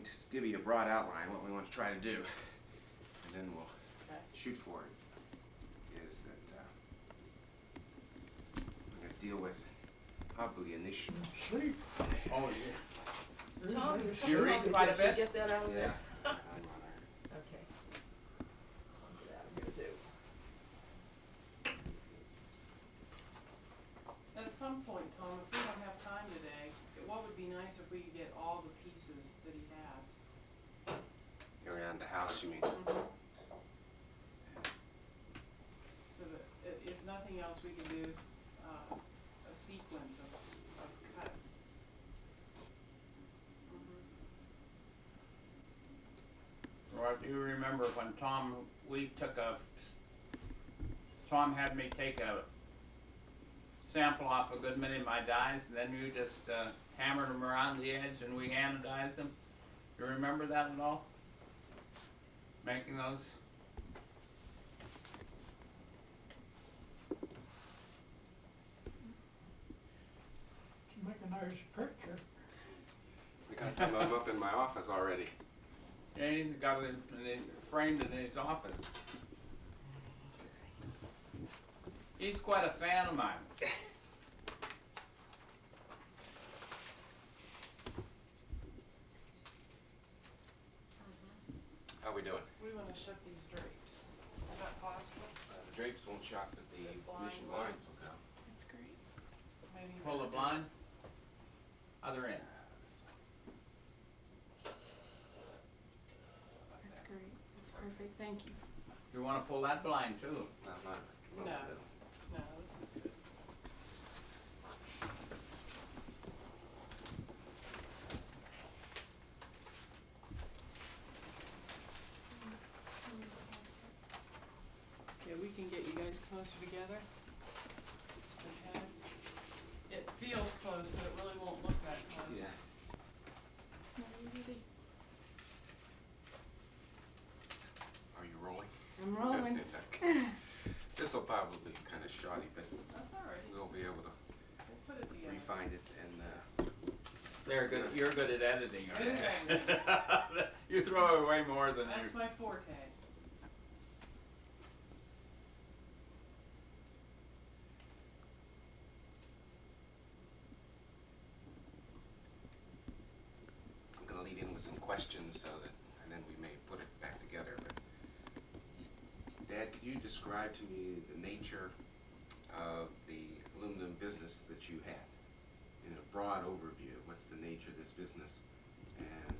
just give you a broad outline what we want to try to do, and then we'll shoot for it. Is that we're going to deal with probably initially. Sleep. Oh, yeah. Tom, Do you read quite a bit? Get that out of Yeah. there. I'm on our. Okay. I'll get out of here too. At some point, Tom, if we don't have time today, what would be nice if we could get all the pieces that he has? Around the house, you mean? So that, if nothing else, we can do a sequence of cuts. Or if you remember when Tom had me take a sample off a good many of my dyes, and then you just hammered them around the edge and we anodized them. You remember that at all? Making those? To make a nice picture. I got some of them up in my office already. Yeah, he's got it framed in his office. He's quite a fan of mine. How we doing? We want to shut these drapes. Is that possible? The drapes won't shock, but the mission blinds will go. That's great. Maybe Pull the blind. Other end. That's great. That's perfect. Thank you. You want to pull that blind too? Not No. No, this is good. Okay, we can get you guys closer together. Just a tad. It feels close, but it really won't look that close. Yeah. Are you rolling? I'm rolling. This will probably be kind of shoddy, but That's all right. we'll be able to We'll put it together. refine it and They're good. You're good at editing, aren't Good you? You throw away more than you. That's my forte. I'm going to lead in with some questions so that, and then we may put it back together. But Dad, could you describe to me the nature of the aluminum business that you had? In a broad overview, what's the nature of this business and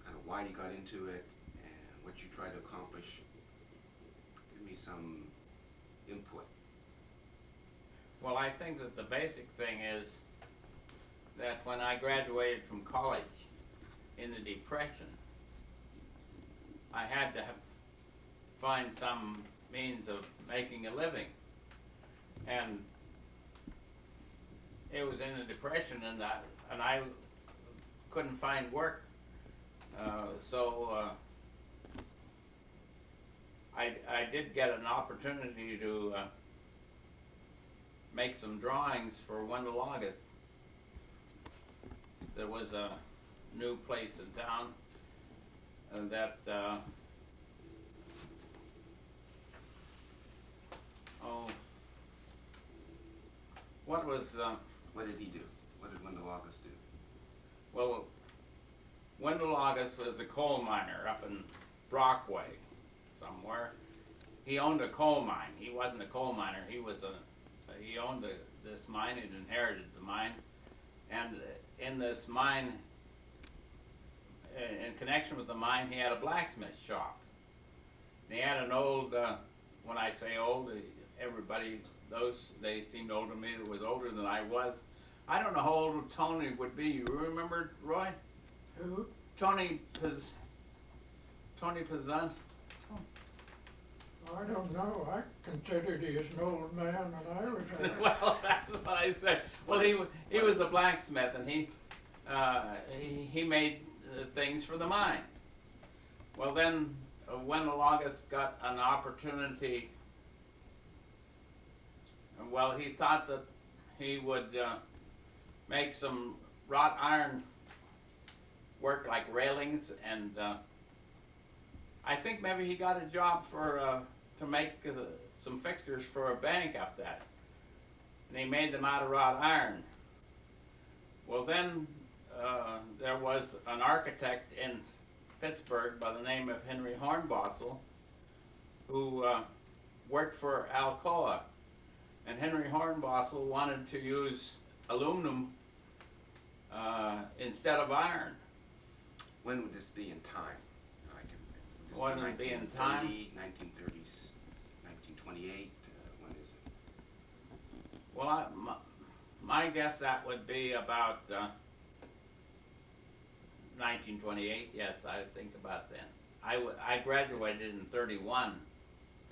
kind of why you got into it and what you try to accomplish? Give me some input. Well, I think that the basic thing is that when I graduated from college in the Depression, I had to find some means of making a living. And it was in the Depression, and I couldn't find work. So I did get an opportunity to make some drawings for Wendell August. There was a new place in town that what was What did he do? What did Wendell August do? well, Wendell August was a coal miner up in Brockway somewhere. He owned a coal mine. He wasn't a coal miner. He owned this mine. He'd inherited the mine, and in this mine, in connection with the mine, he had a blacksmith shop. And he had an old. When I say old, everybody they seemed older to me. It was older than I was. I don't know how old Tony would be. You remember, Roy? Who? Tony Pazan? I don't know. I considered he was an old man when I was there. Well, that's what I said. Well, he was a blacksmith, and he made things for the mine. Well, then Wendell August got an opportunity. Well, he thought that he would make some wrought iron work like railings, and I think maybe he got a job for to make some fixtures for a bank up that, and he made them out of wrought iron. Well, then there was an architect in Pittsburgh by the name of Henry Hornbostel who worked for Alcoa, and Henry Hornbostel wanted to use aluminum instead of iron. When would this be in time? When would it be in time? 1930s, 1928, when is it? Well, my guess that would be about 1928. Yes, I think about then. I graduated in 31,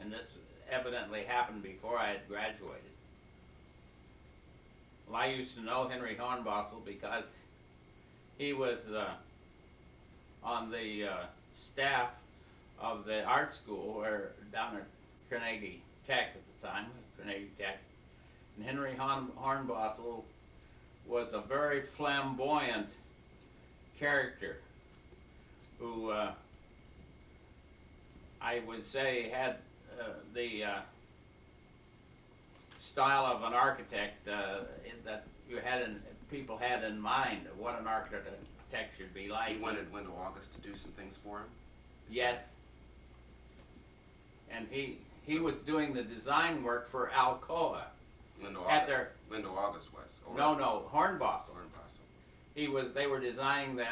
and this evidently happened before I had graduated. Well, I used to know Henry Hornbostel because he was on the staff of the art school down at Carnegie Tech at the time, Carnegie Tech. And Henry Hornbostel was a very flamboyant character who I would say had the style of an architect that people had in mind of what an architect should be like. He wanted Wendell August to do some things for him? Yes. And he was doing the design work for Alcoa. Wendell Wendell August was? Or No, Hornbostel. Hornbostel. They were designing the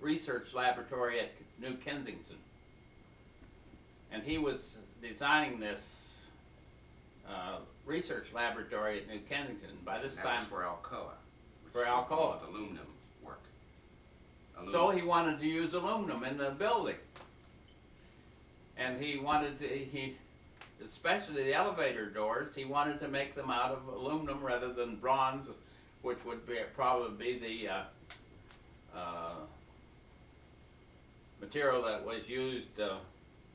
research laboratory at New Kensington. And he was designing this research laboratory at New Kensington. By this that time, was for Alcoa. For Alcoa. Called aluminum work. So he wanted to use aluminum in the building. And he wanted to, especially the elevator doors, he wanted to make them out of aluminum rather than bronze, which would probably be the material that was used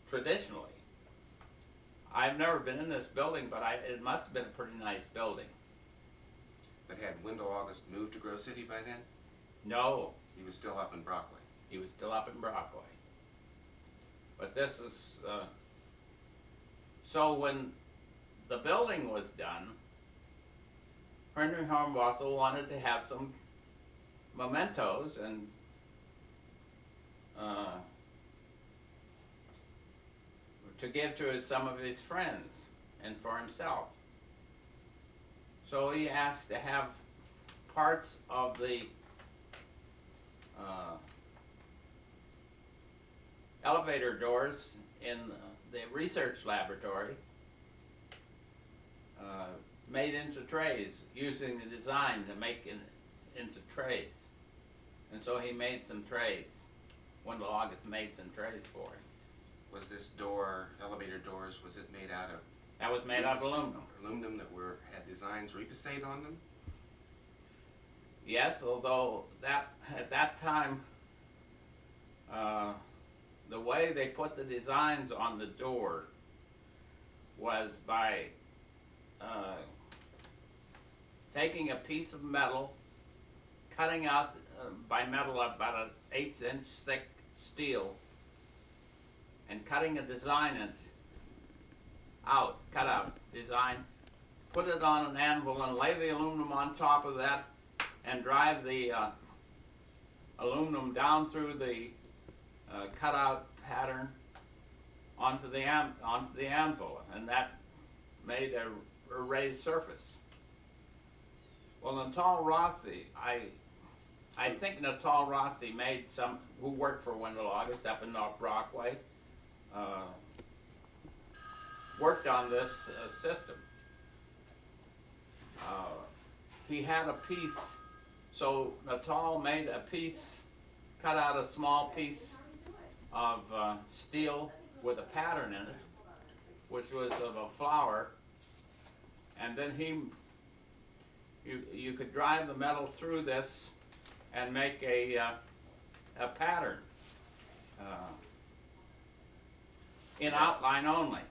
traditionally. I've never been in this building, but it must have been a pretty nice building. But had Wendell August moved to Grove City by then? No, He was still up in Brockway. he was still up in Brockway. But this is, so when the building was done, Henry Hornbostel wanted to have some mementos and to give to some of his friends and for himself. So he asked to have parts of the elevator doors in the research laboratory made into trays, using the design to make into trays. And so he made some trays. Wendell August made some trays for him. Was this door, elevator doors, was it made out of? That was made out of aluminum. Aluminum that had designs repoussé on them? Yes, although at that time, the way they put the designs on the door was by taking a piece of metal, cutting out by metal about an 1/8 thick steel, and cutting a design in it cut out design, put it on an anvil and lay the aluminum on top of that and drive the aluminum down through the cutout pattern onto the anvil, and that made a raised surface. Well, Natal Rossi, I think Natal Rossi made some, who worked for Wendell August up in North Brockway, worked on this system. He had a piece, so Natal made a piece, cut out a small piece of steel with a pattern in it, which was of a flower, and then you could drive the metal through this and make a pattern in outline only.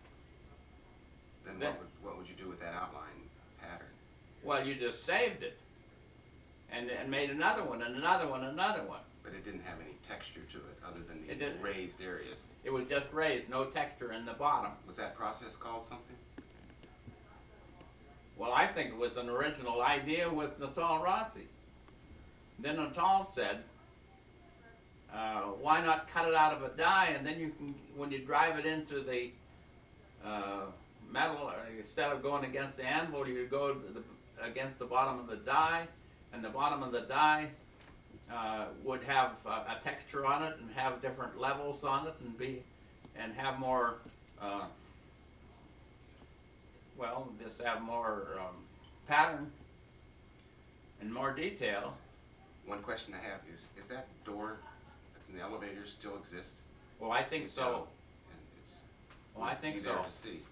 Then what would you do with that outline pattern? Well, you just saved it and made another one and another one and another one. But it didn't have any texture to it other than It the didn't. raised areas. It was just raised, no texture in the bottom. Was that process called something? Well, I think it was an original idea with Natal Rossi. Then Natal said, why not cut it out of a die, and then you can, when you drive it into the metal, instead of going against the anvil, you go to against the bottom of the die, and the bottom of the die would have a texture on it and have different levels on it and have more, well, just have more pattern and more detail. One question I have is that door in the elevator still exist? Well, I think so. And it's Well, I think be there so. to see.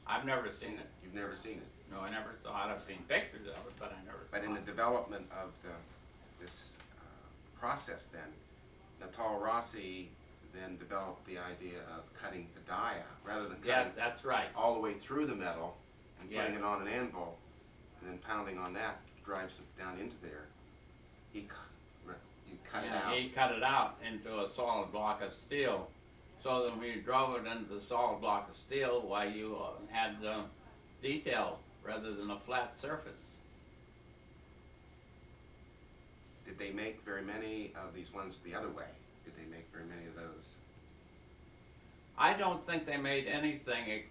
I've never seen it. You've never seen it. No, I never saw it. I've seen pictures of it, but I never saw But in the it. development of this process then, Natal Rossi then developed the idea of cutting the die out, rather than Yes, cutting that's right. all the way through the metal and putting Yes. it on an anvil, and then pounding on that, drives it down into there. You cut it Yeah, out. he cut it out into a solid block of steel, so that when you drove it into the solid block of steel, why you had detail rather than a flat surface. Did they make very many of these ones the other way? Did they make very many of those? I don't think they made anything.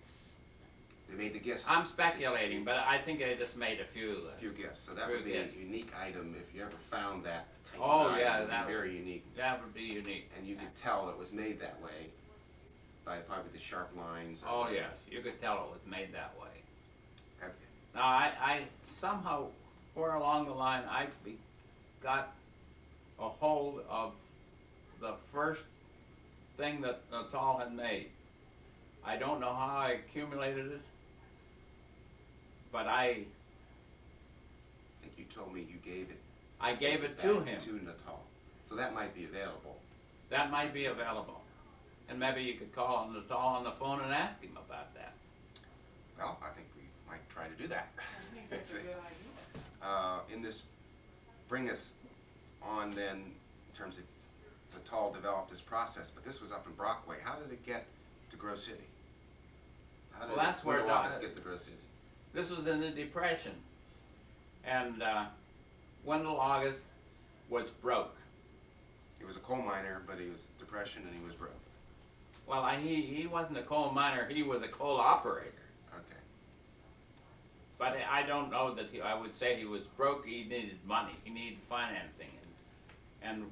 They made the gifts. I'm speculating, but I think they just made a few. A few gifts. So that Few would be gifts. a unique item if you ever found that. type Oh, of yeah, item. It would that be very unique. That would be unique. And you could tell it was made that way by probably the sharp lines. Oh yes, you could tell it was made that way. Have- Now I somehow, where along the line, got a hold of the first thing that Natal had made. I don't know how I accumulated it, but I think you told me you gave it. I gave it to back him. To Natal. So that might be available. That might be available. And maybe you could call Natal on the phone and ask him about that. Well, I think we might try to do that. I think that's a good idea. In this, bring us on then, in terms of Natal developed this process, but this was up in Brockway. How did it get to Grove City? How did Well, that's where Window get to Grove City? This was in the Depression, and Wendell August was broke. He was a coal miner, but he was depression and he was broke. Well, he wasn't a coal miner, he was a coal operator. Okay. But I don't know that I would say he was broke, he needed money, he needed financing. And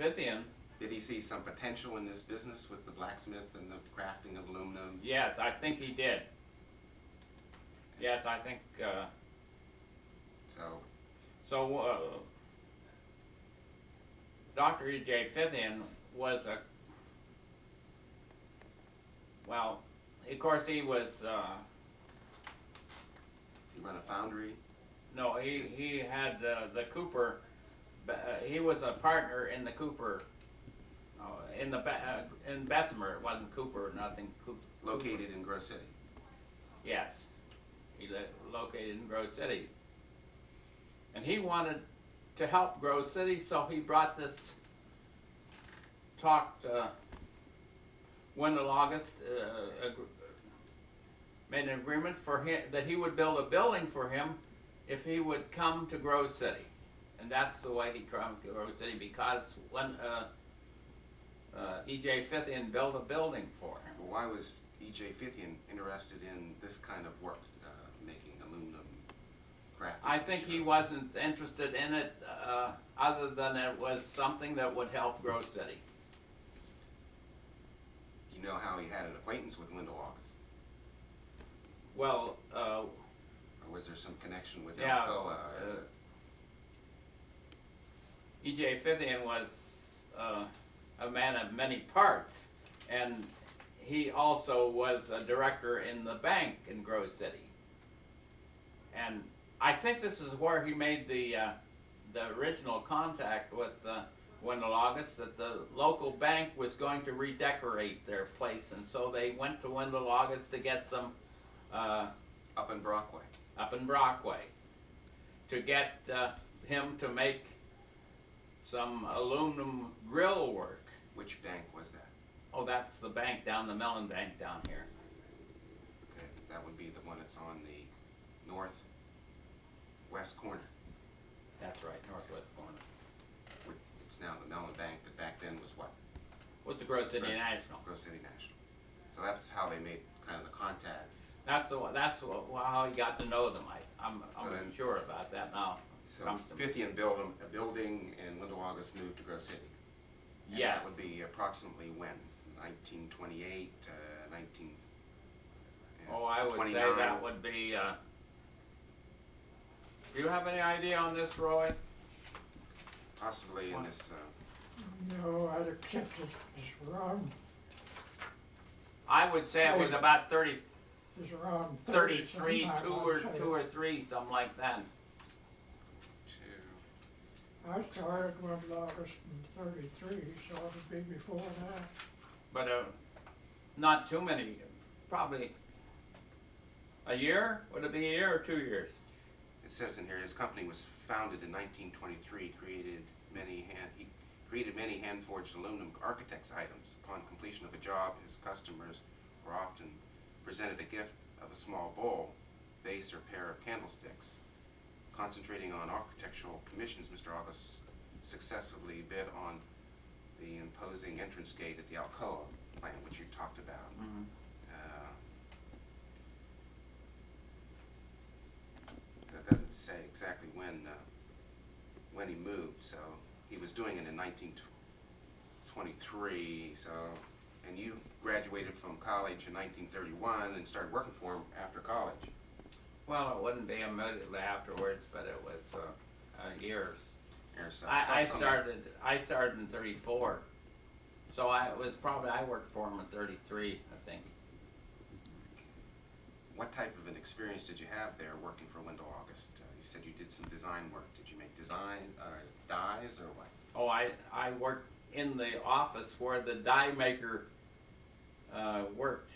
Fithian, Did he see some potential in this business with the blacksmith and the crafting of aluminum? yes, I think he did. Yes, I think, So, Dr. E.J. Fithian was well, of course he was, he run a foundry? no, he had the Cooper, he was a partner in the Cooper, in Bessemer, it wasn't Cooper, nothing Cooper. Located in Grove City. Yes, he located in Grove City. And he wanted to help Grove City, so he brought this, talked, Wendell August, made an agreement for him, that he would build a building for him if he would come to Grove City. And that's the way he came to Grove City, because when, E.J. Fithian built a building for him. Well, why was E.J. Fithian interested in this kind of work, making aluminum crafting? I think he wasn't interested in it, other than it was something that would help Grove City. You know how he had an acquaintance with Wendell August? Well, Or was there some connection with yeah, Alcoa? E.J. Fithian was a man of many parts, and he also was a director in the bank in Grove City. And I think this is where he made the original contact with Wendell August, that the local bank was going to redecorate their place, and so they went to Wendell August to get some Up in Brockway. up in Brockway, to get him to make some aluminum grill work. Which bank was that? Oh, that's the bank down, the Mellon Bank down here. Okay, that would be the one that's on the northwest corner. That's right, northwest corner. It's now the Mellon Bank, but back then was what? With the Grove City Grove- National. Grove City National. So that's how they made kind of the contact. That's how you got to know them. I'm So then- sure about that now. So Comes to me. Fithian built a building and Wendell August moved to Grove City. And Yes. that would be approximately when? 1928, 19... Oh, I would say 29. that would be, do you have any idea on this, Roy? Possibly in What? this, No, I'd accept it as wrong. I would say it was about It's around 33, sometime, two I'd say. or three, something like that. I started Wendell August in 33, so it would be before that. But not too many, probably a year? Would it be a year or 2 years? it says in here, his company was founded in 1923, he created many hand-forged aluminum architect's items. Upon completion of a job, his customers were often presented a gift of a small bowl, vase, or pair of candlesticks. Concentrating on architectural commissions, Mr. August successfully bid on the imposing entrance gate at the Alcoa plant, which you talked about. Mm-hmm. That doesn't say exactly when he moved, so he was doing it in 1923, so, and you graduated from college in 1931 and started working for him after college. Well, it wouldn't be immediately afterwards, but it was years. Or so, I something- started in 34, so I worked for him in 33, I think. What type of an experience did you have there working for Wendell August? You said you did some design work. Did you make dies or what? Oh, I worked in the office where the die maker worked.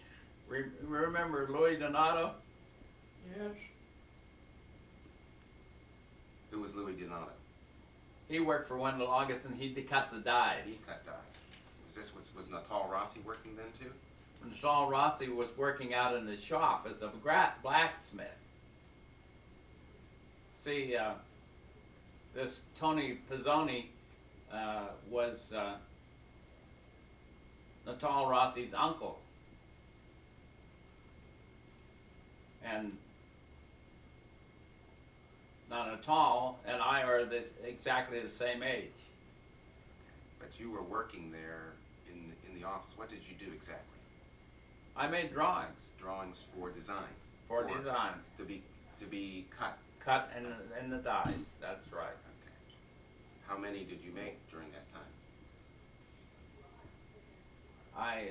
Remember Louis Donato? Yes, Who was Louis Donato? He worked for Wendell August and he cut the dies. He cut dies. Was Natal Rossi working then too? And Saul Rossi was working out in the shop as a blacksmith. See, this Tony Pizzoni was Natal Rossi's uncle. And now Natal and I are exactly the same age. But you were working there in the office. What did you do exactly? I made drawings Drawings for designs. for designs, To be cut. cut in the dies, that's right. Okay. How many did you make during that time? I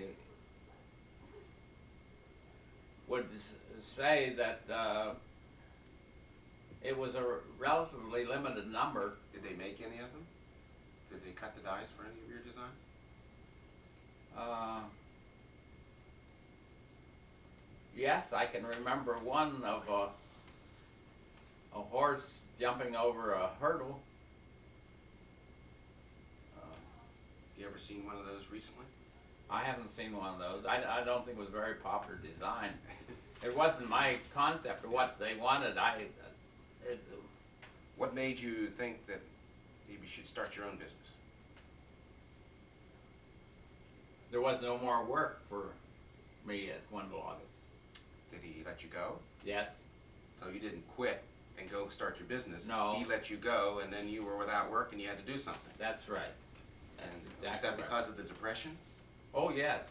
would say that it was a relatively limited number. Did they make any of them? Did they cut the dies for any of your designs? Yes, I can remember one of a horse jumping over a hurdle. You ever seen one of those recently? I haven't seen one of those. I don't think it was a very popular design. It wasn't my concept or what they wanted. What made you think that maybe you should start your own business? There was no more work for me at Wendell August. Did he let you go? Yes. So you didn't quit and go start your business? No. He let you go and then you were without work and you had to do something? That's right. That's And exactly was that right. because of the Depression? Oh, yes.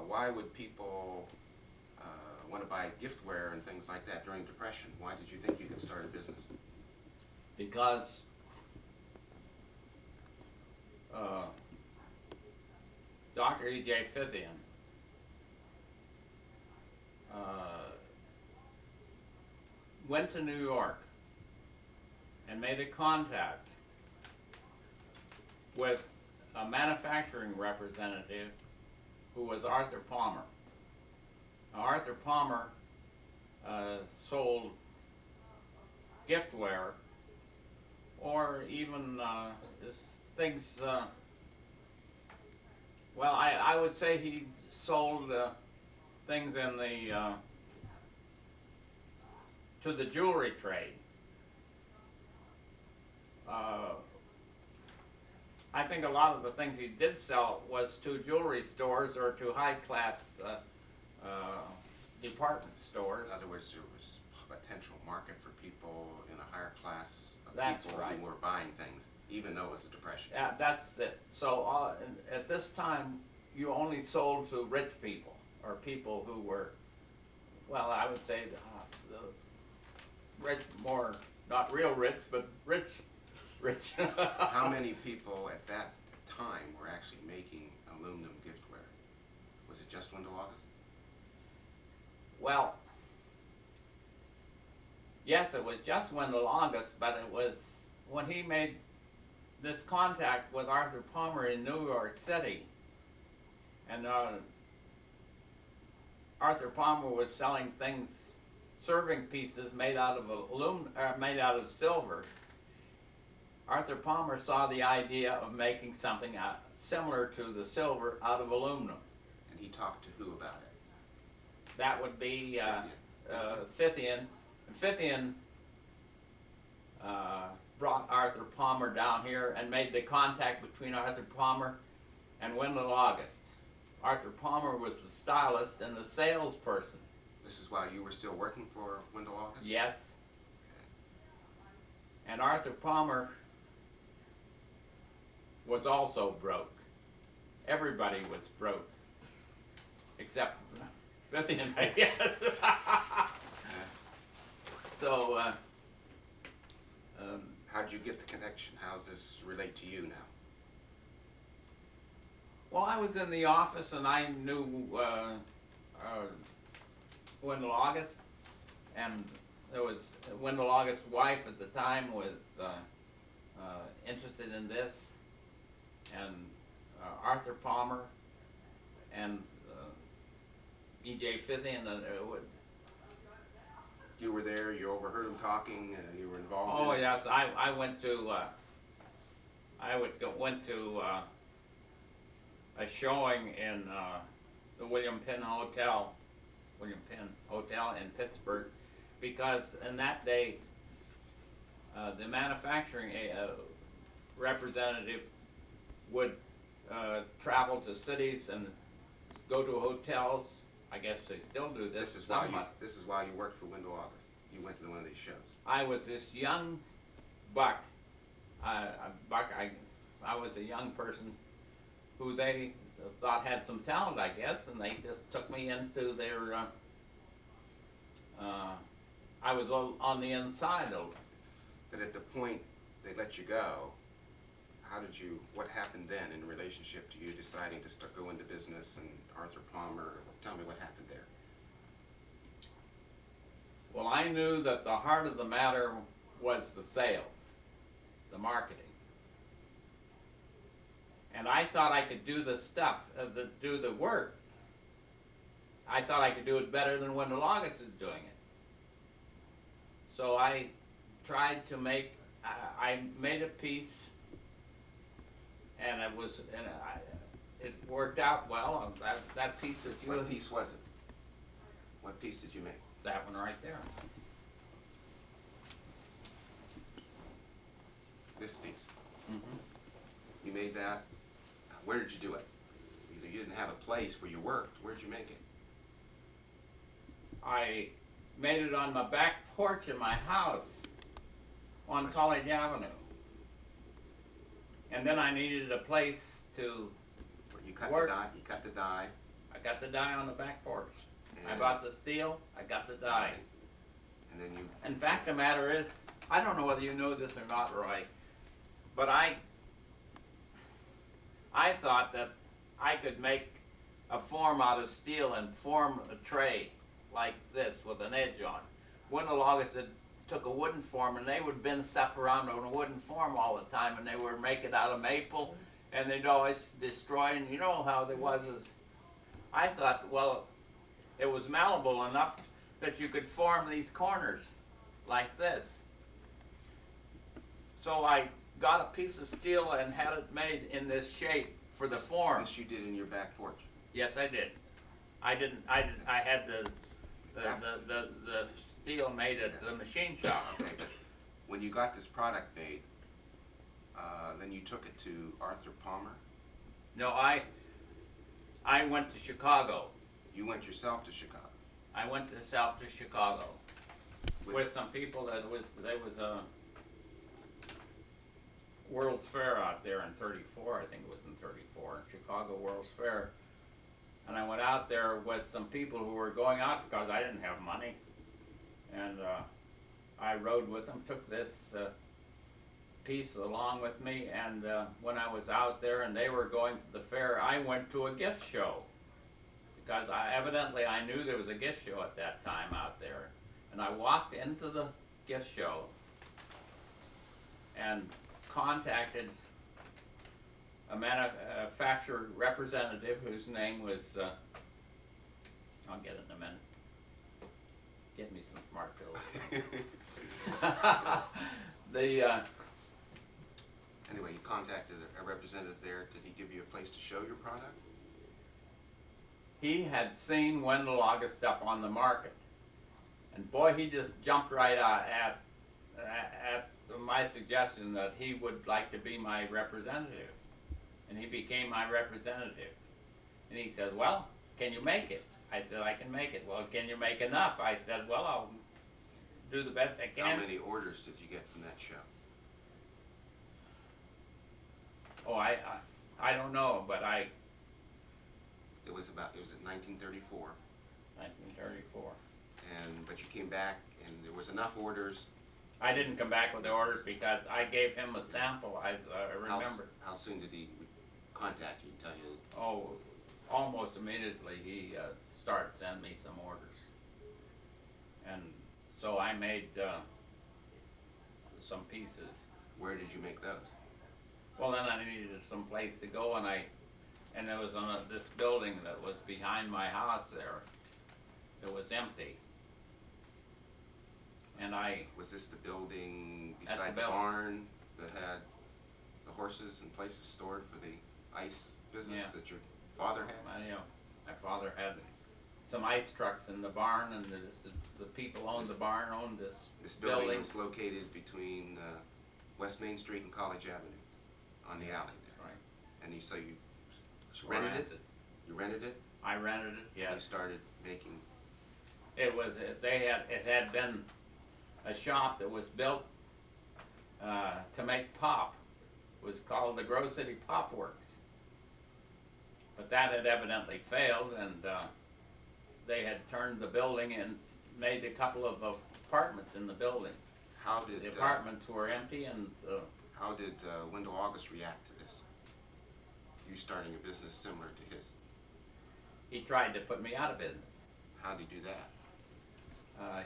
Why would people want to buy giftware and things like that during Depression? Why did you think you could start a business? Because Dr. E.J. Fithian went to New York and made a contact with a manufacturing representative who was Arthur Palmer. Now, Arthur Palmer sold giftware or or even things. Well, I would say he sold things in the to the jewelry trade. I think a lot of the things he did sell was to jewelry stores or to high-class department stores. In other words, there was potential market for people in a higher class of That's people right. who were buying things, even though it was a depression. Yeah, that's it. So at this time, you only sold to rich people or people who were, well, I would say the rich, more not real rich, but rich. How many people at that time were actually making aluminum giftware? Was it just Wendell August? Well, yes, it was just Wendell August, but it was when he made this contact with Arthur Palmer in New York City, and Arthur Palmer was selling things, serving pieces made out of made out of silver. Arthur Palmer saw the idea of making something similar to the silver out of aluminum. And he talked to who about it? That would be Fithian. Fithian brought Arthur Palmer down here and made the contact between Arthur Palmer and Wendell August. Arthur Palmer was the stylist and the salesperson. This is while you were still working for Wendell August? Yes. And Arthur Palmer was also broke. Everybody was broke, except Fithian, I guess. So, how'd you get the connection? How does this relate to you now? well, I was in the office and I knew Wendell August, and there was Wendell August's wife at the time was interested in this, and Arthur Palmer and E.J. Fithian. You were there, you overheard them talking, you were involved Oh in it? yes, I went to went to a showing in the William Penn Hotel in Pittsburgh, because in that day the manufacturing representative would travel to cities and go to hotels. I guess they still do this. This is why you worked for Wendell August. You went to one of these shows. I was this young buck. I was a young person who they thought had some talent, I guess, and they just took me into their. I was on the inside of it. But at the point they let you go, what happened then in relationship to you deciding to go into business and Arthur Palmer? Tell me what happened there. Well, I knew that the heart of the matter was the sales, the marketing. And I thought I could do the stuff, do the work. I thought I could do it better than Wendell August is doing it. So I tried to I made a piece, and it worked out well. That piece that you... What piece was it? What piece did you make? That one right there. This piece. Mm-hmm. You made that. Where did you do it? You didn't have a place where you worked. Where did you make it? I made it on my back porch in my house on College Avenue. And then I needed a place to You cut work. the die. You cut the die. I got the die on the back porch. I and- bought the steel, I got the die. And then you. In fact, the matter is, I don't know whether you know this or not, Roy, but I thought that I could make a form out of steel and form a tray like this with an edge on. Wendell August took a wooden form, and they would bend stuff around on a wooden form all the time, and they would make it out of maple, and they'd always destroy, and you know how there was is, I thought, well, it was malleable enough that you could form these corners like this. So I got a piece of steel and had it made in this shape for the form. This you did in your back porch. Yes, I did. I had the steel made at the machine shop. Okay, but when you got this product made, then you took it to Arthur Palmer. No, I went to Chicago. You went yourself to Chicago. I went south to Chicago with some people. There was a World's Fair out there in '34. I think it was in '34, Chicago World's Fair. And I went out there with some people who were going out because I didn't have money. And I rode with them, took this piece along with me, and when I was out there and they were going to the fair, I went to a gift show. Because evidently I knew there was a gift show at that time out there. And I walked into the gift show and contacted a manufacturer representative whose name was, I'll get it in a minute. Get me some smart pills. Anyway, you contacted a representative there. Did he give you a place to show your product? He had seen Wendell August stuff on the market. And boy, he just jumped right out at my suggestion that he would like to be my representative. And he became my representative. And he said, well, can you make it? I said, I can make it. Well, can you make enough? I said, well, I'll do the best I can. How many orders did you get from that show? Oh, I don't know, but It was at 1934, 1934. but you came back and there was enough orders. I didn't come back with the orders because I gave him a sample, I remember. How soon did he contact you and tell you? Oh, almost immediately he started sending me some orders. And so I made some pieces. Where did you make those? Well, then I needed some place to go, and there was this building that was behind my house there. It was empty. And Was this the building That's beside the the building. barn that had the horses and places stored for the ice business Yeah. that your father had? My father had some ice trucks in the barn, and the people owned the barn, owned This building was located between West Main Street and College Avenue, on the alley there. Right. And you rented it? You rented it? I rented it, And you yes. started making. It had been a shop that was built to make pop. It was called the Grove City Pop Works. But that had evidently failed, and they had turned the building and made a couple of apartments in the building. How did The apartments were empty, and how did Wendell August react to this? You starting a business similar to his. he tried to put me out of business. How did he do that?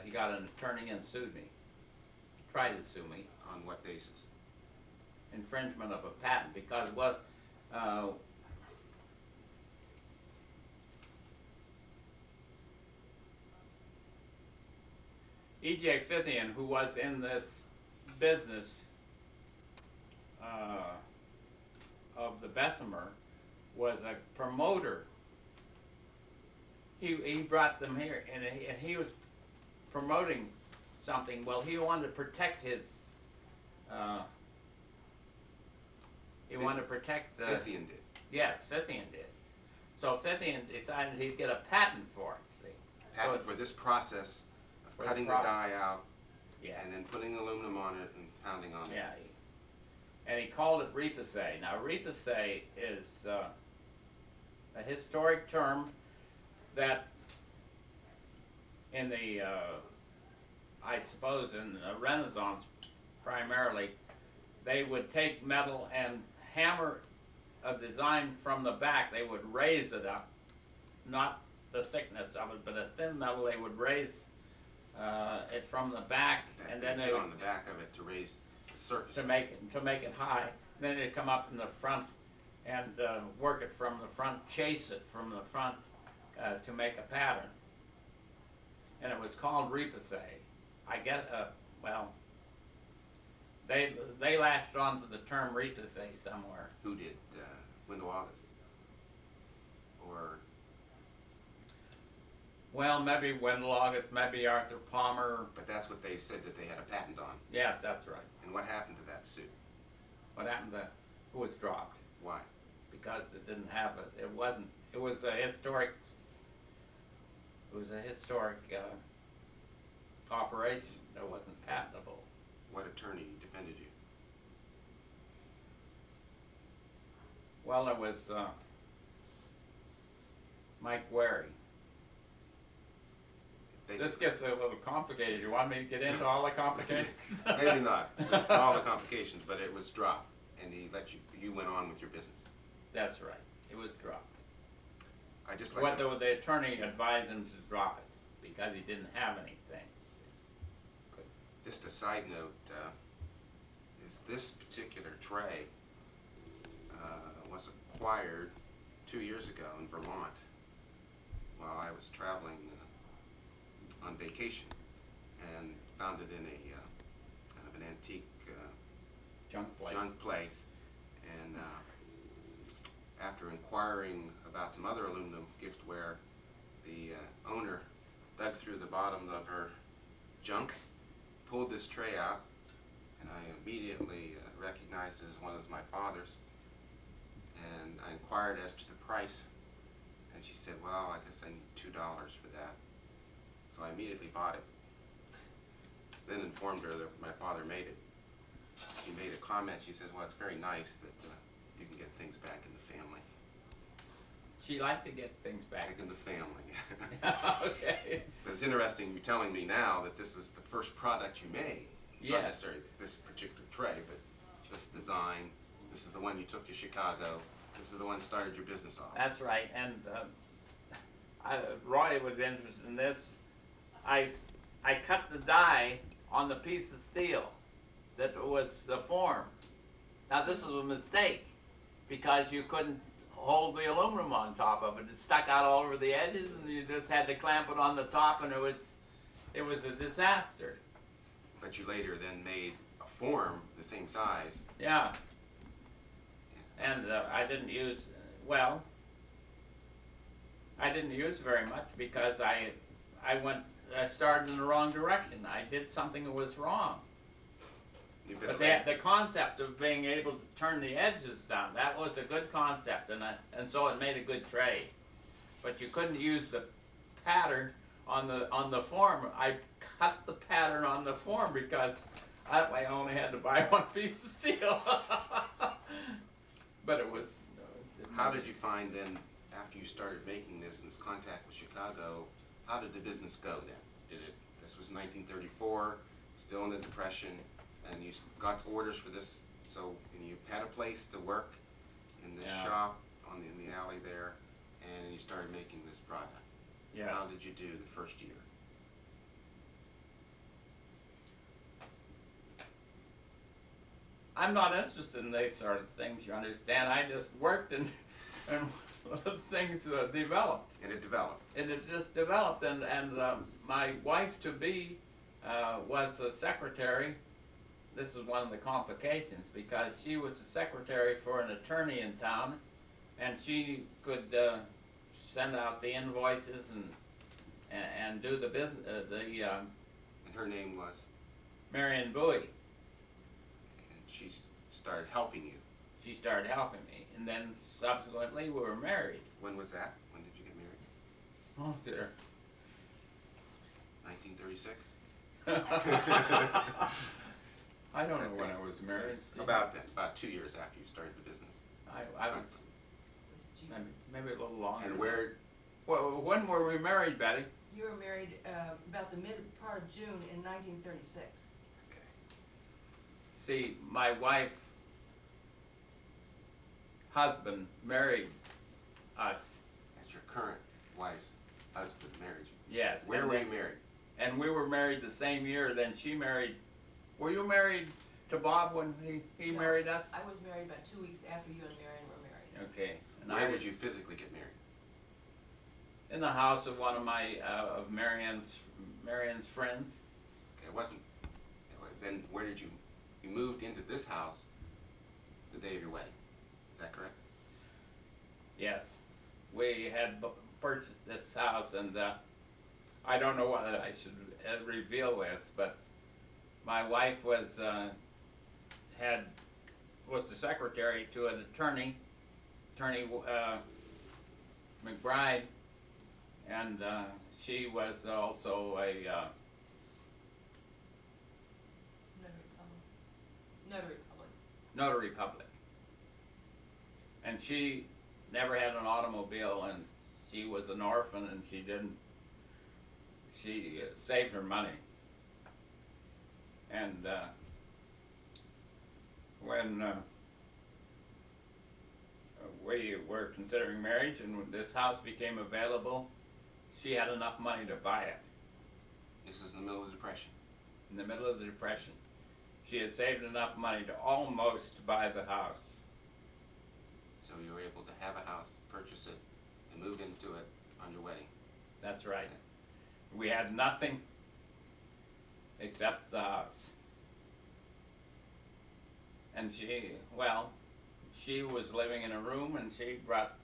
He got an attorney and sued me. Tried to sue me. On what basis? Infringement of a patent, because what E.J. Fithian, who was in this business of the Bessemer, was a promoter. He brought them here, and he was promoting something. Well, he wanted to protect his. He wanted to protect the. Fithian did. Yes, Fithian did. So Fithian decided he'd get a patent for it. See. Patent So- for this process of For the cutting the process. die out Yes. and then putting aluminum on it and pounding on it. Yeah. And he called it repoussé. Now repoussé is a historic term that in the, I suppose in the Renaissance primarily, they would take metal and hammer a design from the back. They would raise it up, not the thickness of it, but a thin metal. They would raise it from the back, and then they they put would on the back of it to raise the surface. to make it high. Then they'd come up in the front and work it from the front, chase it from the front to make a pattern. And it was called repoussé. I guess, well, They latched on to the term Rita say somewhere. Who did? Wendell August? Or Well, maybe Wendell August, maybe Arthur Palmer. but that's what they said that they had a patent on. Yes, that's right. And what happened to that suit? What happened to it was dropped Why? because it didn't have it. It wasn't. It was a historic. It was a historic operation that wasn't patentable. What attorney defended you? Well, it was Mike Wary. They This said- gets a little complicated. You want me to get into all the complications? Maybe not. It's all the complications, but it was dropped, and he let you. You went on with your business. That's right. It was dropped. I just like What to, the attorney advised him to drop it because he didn't have anything. just a side note. Is this particular tray was acquired 2 years ago in Vermont while I was traveling on vacation, and found it in a kind of an antique Junk place. junk place, and after inquiring about some other aluminum giftware, the owner dug through the bottom of her junk, pulled this tray out, and I immediately recognized it as one of my father's, and I inquired as to the price, and she said, well, I guess I need $2 for that. So I immediately bought it, then informed her that my father made it. She made a comment. She says, well, it's very nice that you can get things back in the family. She liked to get things back. Back in the family. Okay. But it's interesting you telling me now that this is the first product you made. Not Yes. necessarily this particular tray, but this design. This is the one you took to Chicago. This is the one that started your business off. That's right. And Roy was interested in this. I cut the die on the piece of steel that was the form. Now this was a mistake because you couldn't hold the aluminum on top of it. It stuck out all over the edges, and you just had to clamp it on the top, and it was a disaster. But you later then made a form the same size. Yeah. And I didn't use, well, I didn't use very much because I started in the wrong direction. I did something that was wrong. You've been But a- the concept of being able to turn the edges down, that was a good concept, and so it made a good tray. But you couldn't use the pattern on the form. I cut the pattern on the form because that way I only had to buy one piece of steel. But it was. How did you find then, after you started making this, and this contact with Chicago, how did the business go then? This was 1934, still in the Depression, and you got orders for this, and you had a place to work in this Yeah. shop in the alley there, and you started making this product. Yes. How did you do the first year? I'm not interested in these sort of things, you understand. I just worked and things developed. And it developed. And it just developed, and my wife-to-be was a secretary. This was one of the complications because she was a secretary for an attorney in town, and she could send out the invoices and do the business. And her name was, Marion Bowie. and she started helping you. She started helping me, and then subsequently we were married. When was that? When did you get married? Oh dear. 1936? I don't know when I was married. About then, about 2 years after you started the business. I was maybe a little longer. And where, Well, when were we married, Betty? You were married about the mid part of June in 1936. okay, See, my wife, husband married us. that's your current wife's husband married you. Yes. Where and were then- you married? And we were married the same year. Then she married. Were you married to Bob when he No, married us? I was married about 2 weeks after you and Marion were married. Okay. And Where I did you physically get married? in the house of one of my of Marion's friends. Okay, it wasn't, then where did you you moved into this house the day of your wedding. Is that correct? Yes, we had purchased this house, and I don't know what I should reveal this, but my wife was the secretary to an attorney McBride, and she was also a notary public. And she never had an automobile, and she was an orphan, and she saved her money. And when we were considering marriage and when this house became available, she had enough money to buy it. This is in the middle of the Depression. In the middle of the Depression. She had saved enough money to almost buy the house. So you were able to have a house, purchase it, and move into it on your wedding. That's right. We had nothing except the house. And she was living in a room, and she brought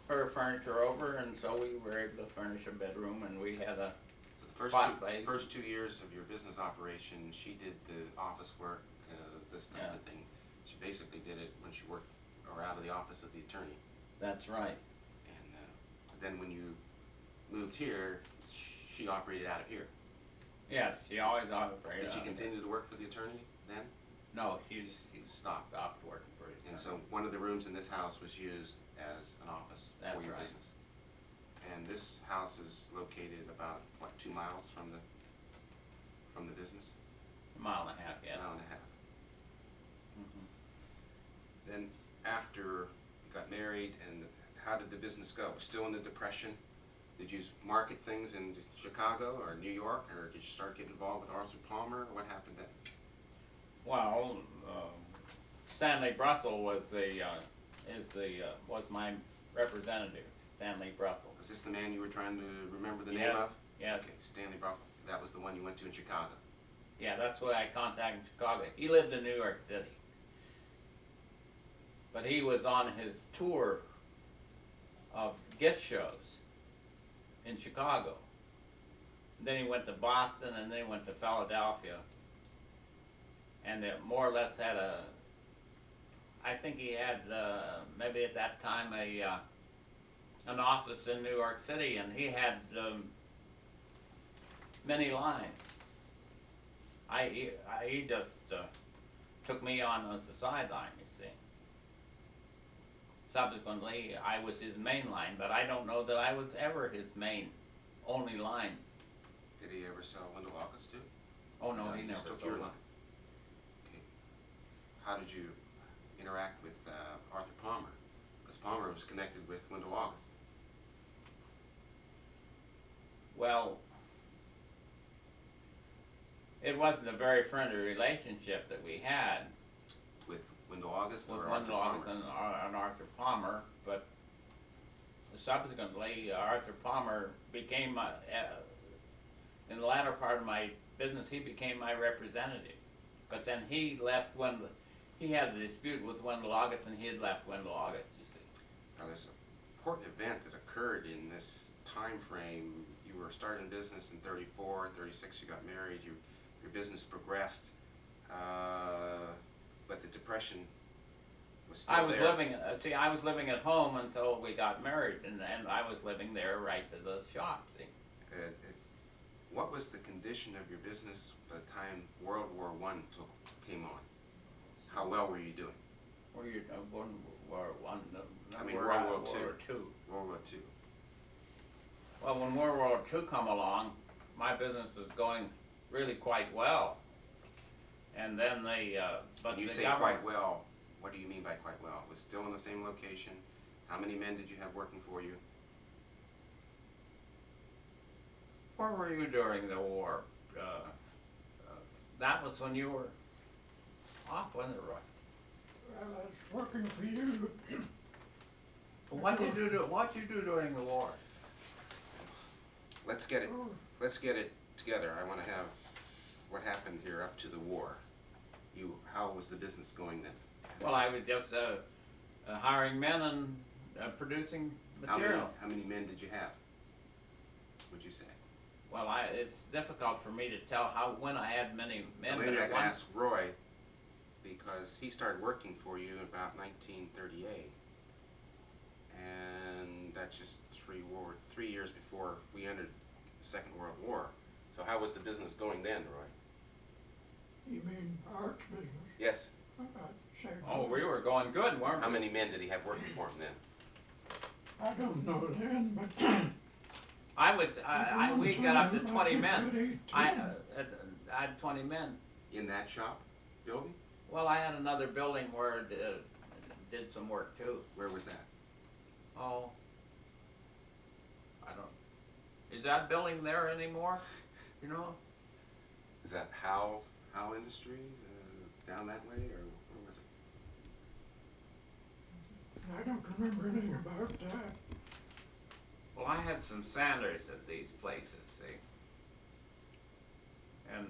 her furniture over, and so we were able to furnish a bedroom, and we had a So the first 2 years of your business operation, she did the office work, this type of thing. She basically did it when she worked or out of the office of the attorney. That's right. And then when you moved here, she operated out of here. Yes, she always operated. Did she continue to work for the attorney then? No, she Stopped. stopped working for it. And so one of the rooms in this house was used as an office That's for your right. business. And this house is located about, what, 2 miles from the business? A mile and a half, yes. A mile and a half. Mhm. Then after you got married, and how did the business go? Still in the Depression? Did you market things in Chicago or New York, or did you start getting involved with Arthur Palmer? What happened then? Well, Stanley Brussel was my representative. Stanley Brussel. Was this the man you were trying to remember the name Yes. of? Yes. Okay, Stanley Brussel. That was the one you went to in Chicago. Yeah, that's what I contacted in Chicago. He lived in New York City. But he was on his tour of gift shows in Chicago. Then he went to Boston, and then he went to Philadelphia. And it more or less had I think he had maybe at that time an office in New York City, and he had many lines. He just took me on as a sideline, you see. Subsequently, I was his main line, but I don't know that I was ever his only line. Did he ever sell Wendell August too? Oh no, he never just took sold your it. line. Okay. How did you interact with Arthur Palmer? Because Palmer was connected with Wendell August. Well, it wasn't a very friendly relationship that we had With Wendell August with or Wendell Arthur August Palmer? and Arthur Palmer, but subsequently Arthur Palmer became in the latter part of my business, he became my representative. But then he left he had a dispute with Wendell August, and he had left Wendell August, you see. Now, there's an important event that occurred in this time frame. You were starting business in 34, 36, you got married, your business progressed, but the Depression was still there. I was living at home until we got married, and I was living there right to the shop, see. What was the condition of your business by the time World War I came on? How well were you doing? Were you World War One? I mean, World World War War II. II. World War II. Well, when World War II come along, my business was going really quite well. And then but When you the say government, quite well, what do you mean by quite well? It was still in the same location? How many men did you have working for you? where were you during the war? That was when you were off, wasn't it, Roy? Well, I was working for you. What did you do during the war? Let's get it together. I want to have what happened here up to the war. how was the business going then? Well, I was just hiring men and producing material. How many men did you have, would you say? Well, it's difficult for me to tell when I had many men. Well, maybe but I at could one- ask Roy, because he started working for you in about 1938. And that's just 3 years before we entered the Second World War. So how was the business going then, Roy? You mean Art's business? Yes. I'd say Oh, good. we were going good, weren't we? How many men did he have working for him then? I don't know then, but. We got up to 20 men. 18. I had 20 men. In that shop building? Well, I had another building where it did some work too. Where was that? Oh, I don't, is that building there anymore? You know? Is that Howe Industries, down that way, or where was it? I don't remember anything about that. Well, I had some sanders at these places, see? And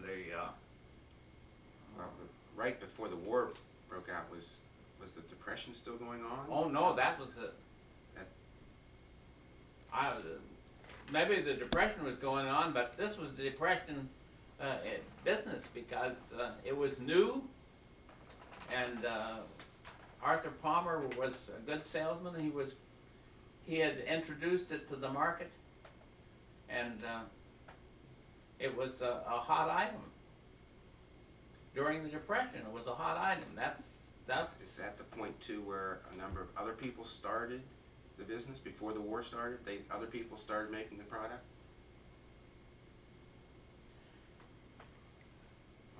Well, right before the war broke out, was the Depression still going on? oh no, that was it. That- Maybe the Depression was going on, but this was the Depression business because it was new, and Arthur Palmer was a good salesman. He had introduced it to the market, and it was a hot item. During the Depression, it was a hot item. Is that the point too where a number of other people started the business before the war started? Other people started making the product?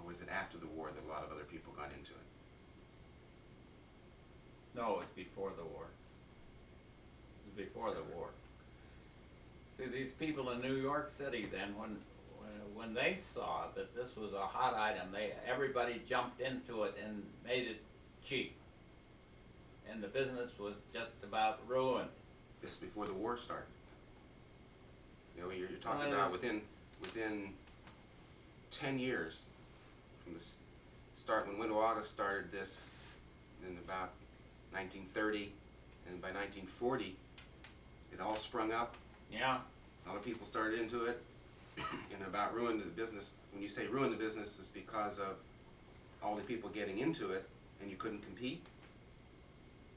Or was it after the war that a lot of other people got into it? No, it was before the war. It was before the war. See, these people in New York City then, when they saw that this was a hot item, everybody jumped into it and made it cheap. And the business was just about ruined. This is before the war started. You know, you're talking Well, about within 10 years from the start, when Window August started this in about 1930, and by 1940 it all sprung up. Yeah. A lot of people started into it and about ruined the business. When you say ruined the business, it's because of all the people getting into it and you couldn't compete?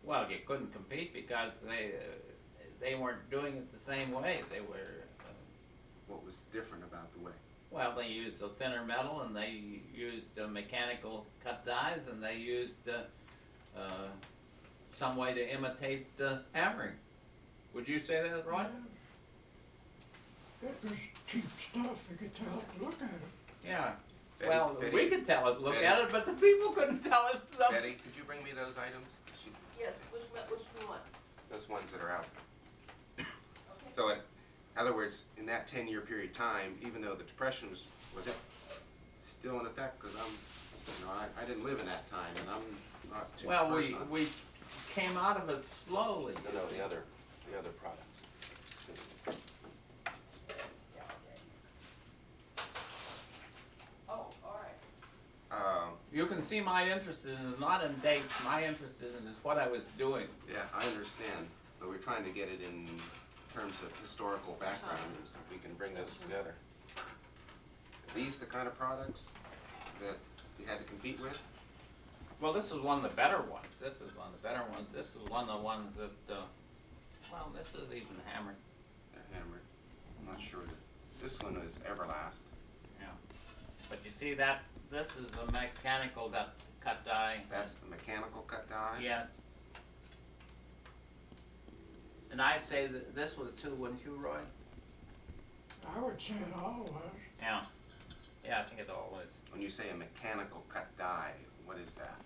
Well, you couldn't compete because they weren't doing it the same way. They were. What was different about the way? Well, they used a thinner metal, and they used mechanical cut dies, and they used some way to imitate hammering. Would you say that, Roy? Yeah. It was cheap stuff, you could tell it, look at it. Yeah. Betty, Well, Betty, we could tell it, look Betty. at it, but the people couldn't tell us something. Betty, could you bring me those items? Yes, which one? Those ones that are out. Okay. So in other words, in that 10-year period of time, even though the Depression was it still in effect? Because I didn't live in that time, and I'm not too Well, versed on it. we came out of it slowly. No, the other products. Yeah, okay. Oh, all right. You can see my interest in it is not in dates. My interest in it is what I was doing. Yeah, I understand, but we're trying to get it in terms of historical background, and stuff. We can bring those together. Are these the kind of products that you had to compete with? Well, this is one of the better ones. This is one of the better ones. This is one of the ones that, well, this is even hammered. They're hammered. I'm not sure that this one is Everlast. Yeah. But you see that, this is a mechanical cut die. That's a mechanical cut die? Yes. And I'd say that this was too, wouldn't you, Roy? I would say it all was. Yeah. Yeah, I think it all is. When you say a mechanical cut die, what is that?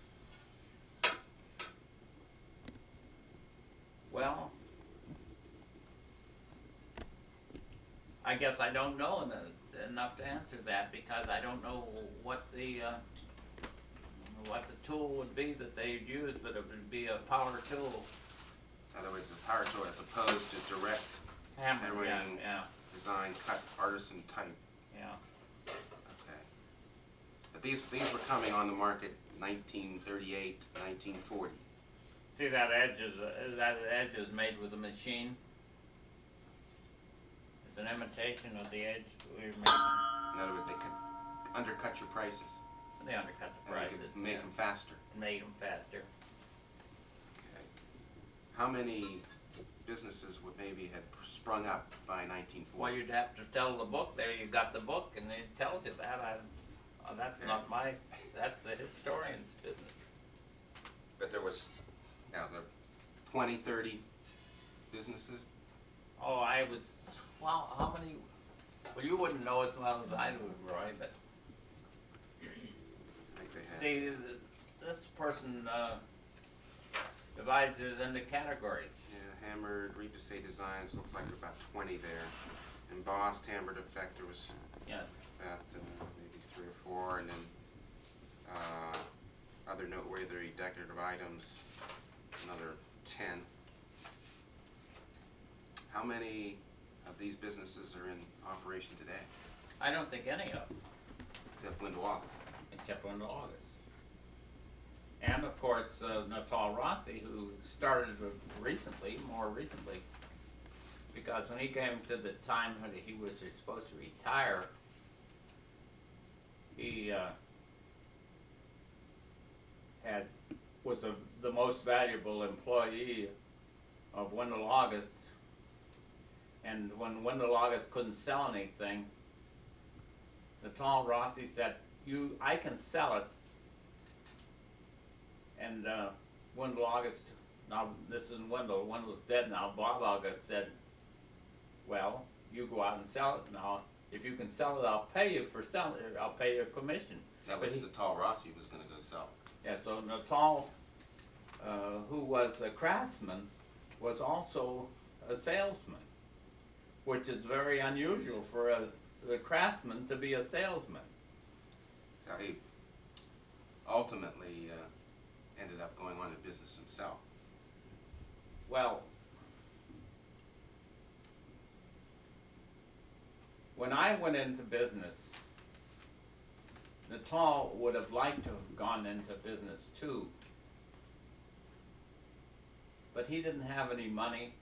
Well, I guess I don't know enough to answer that because I don't know what the tool would be that they'd use, but it would be a power tool. In other words, a power tool as opposed to direct Hammer, yeah, hammering, yeah, design, cut, artisan type. yeah. Okay. But these were coming on the market 1938, 1940. See that edge is made with a machine? It's an imitation of the edge we're making. In other words, they could undercut your prices. They undercut the And they prices. could make them faster. Make them faster. Okay. How many businesses would maybe have sprung up by 1940? Well, you'd have to tell the book there. You've got the book, and it tells you that. That's Okay. not my. That's the historian's business. But there was, now there 20, 30 businesses? Oh, I was. Well, how many? Well, you wouldn't know as well as I would, Roy. But I think they had. see, this person divides it into categories. Yeah, hammered, Repoussé Designs, looks like about 20 there. Embossed, hammered effector was Yes. about maybe 3 or 4, and then other noteworthy decorative items, another 10. How many of these businesses are in operation today, I don't think any of them, except Wendell August? except Wendell August. And of course, Natal Rossi, who started recently, more recently, because when he came to the time when he was supposed to retire, he was the most valuable employee of Wendell August. And when Wendell August couldn't sell anything, Natal Rossi said, I can sell it. And Wendell August, now this isn't Wendell, Wendell's dead now, Bob August said, well, you go out and sell it now. If you can sell it, I'll pay you for selling it, I'll pay you a commission. That was Natal Rossi was going to go sell. Yeah, so Natal, who was a craftsman, was also a salesman, which is very unusual for a craftsman to be a salesman. So he ultimately ended up going on in business himself. Well, when I went into business, Natal would have liked to have gone into business too. But he didn't have any money,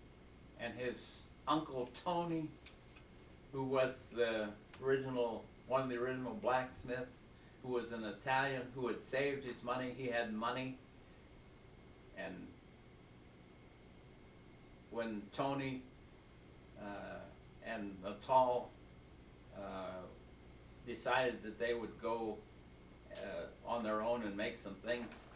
and his Uncle Tony, who was one of the original blacksmiths, who was an Italian, who had saved his money, he had money, and when Tony and Natal decided that they would go on their own and make some things,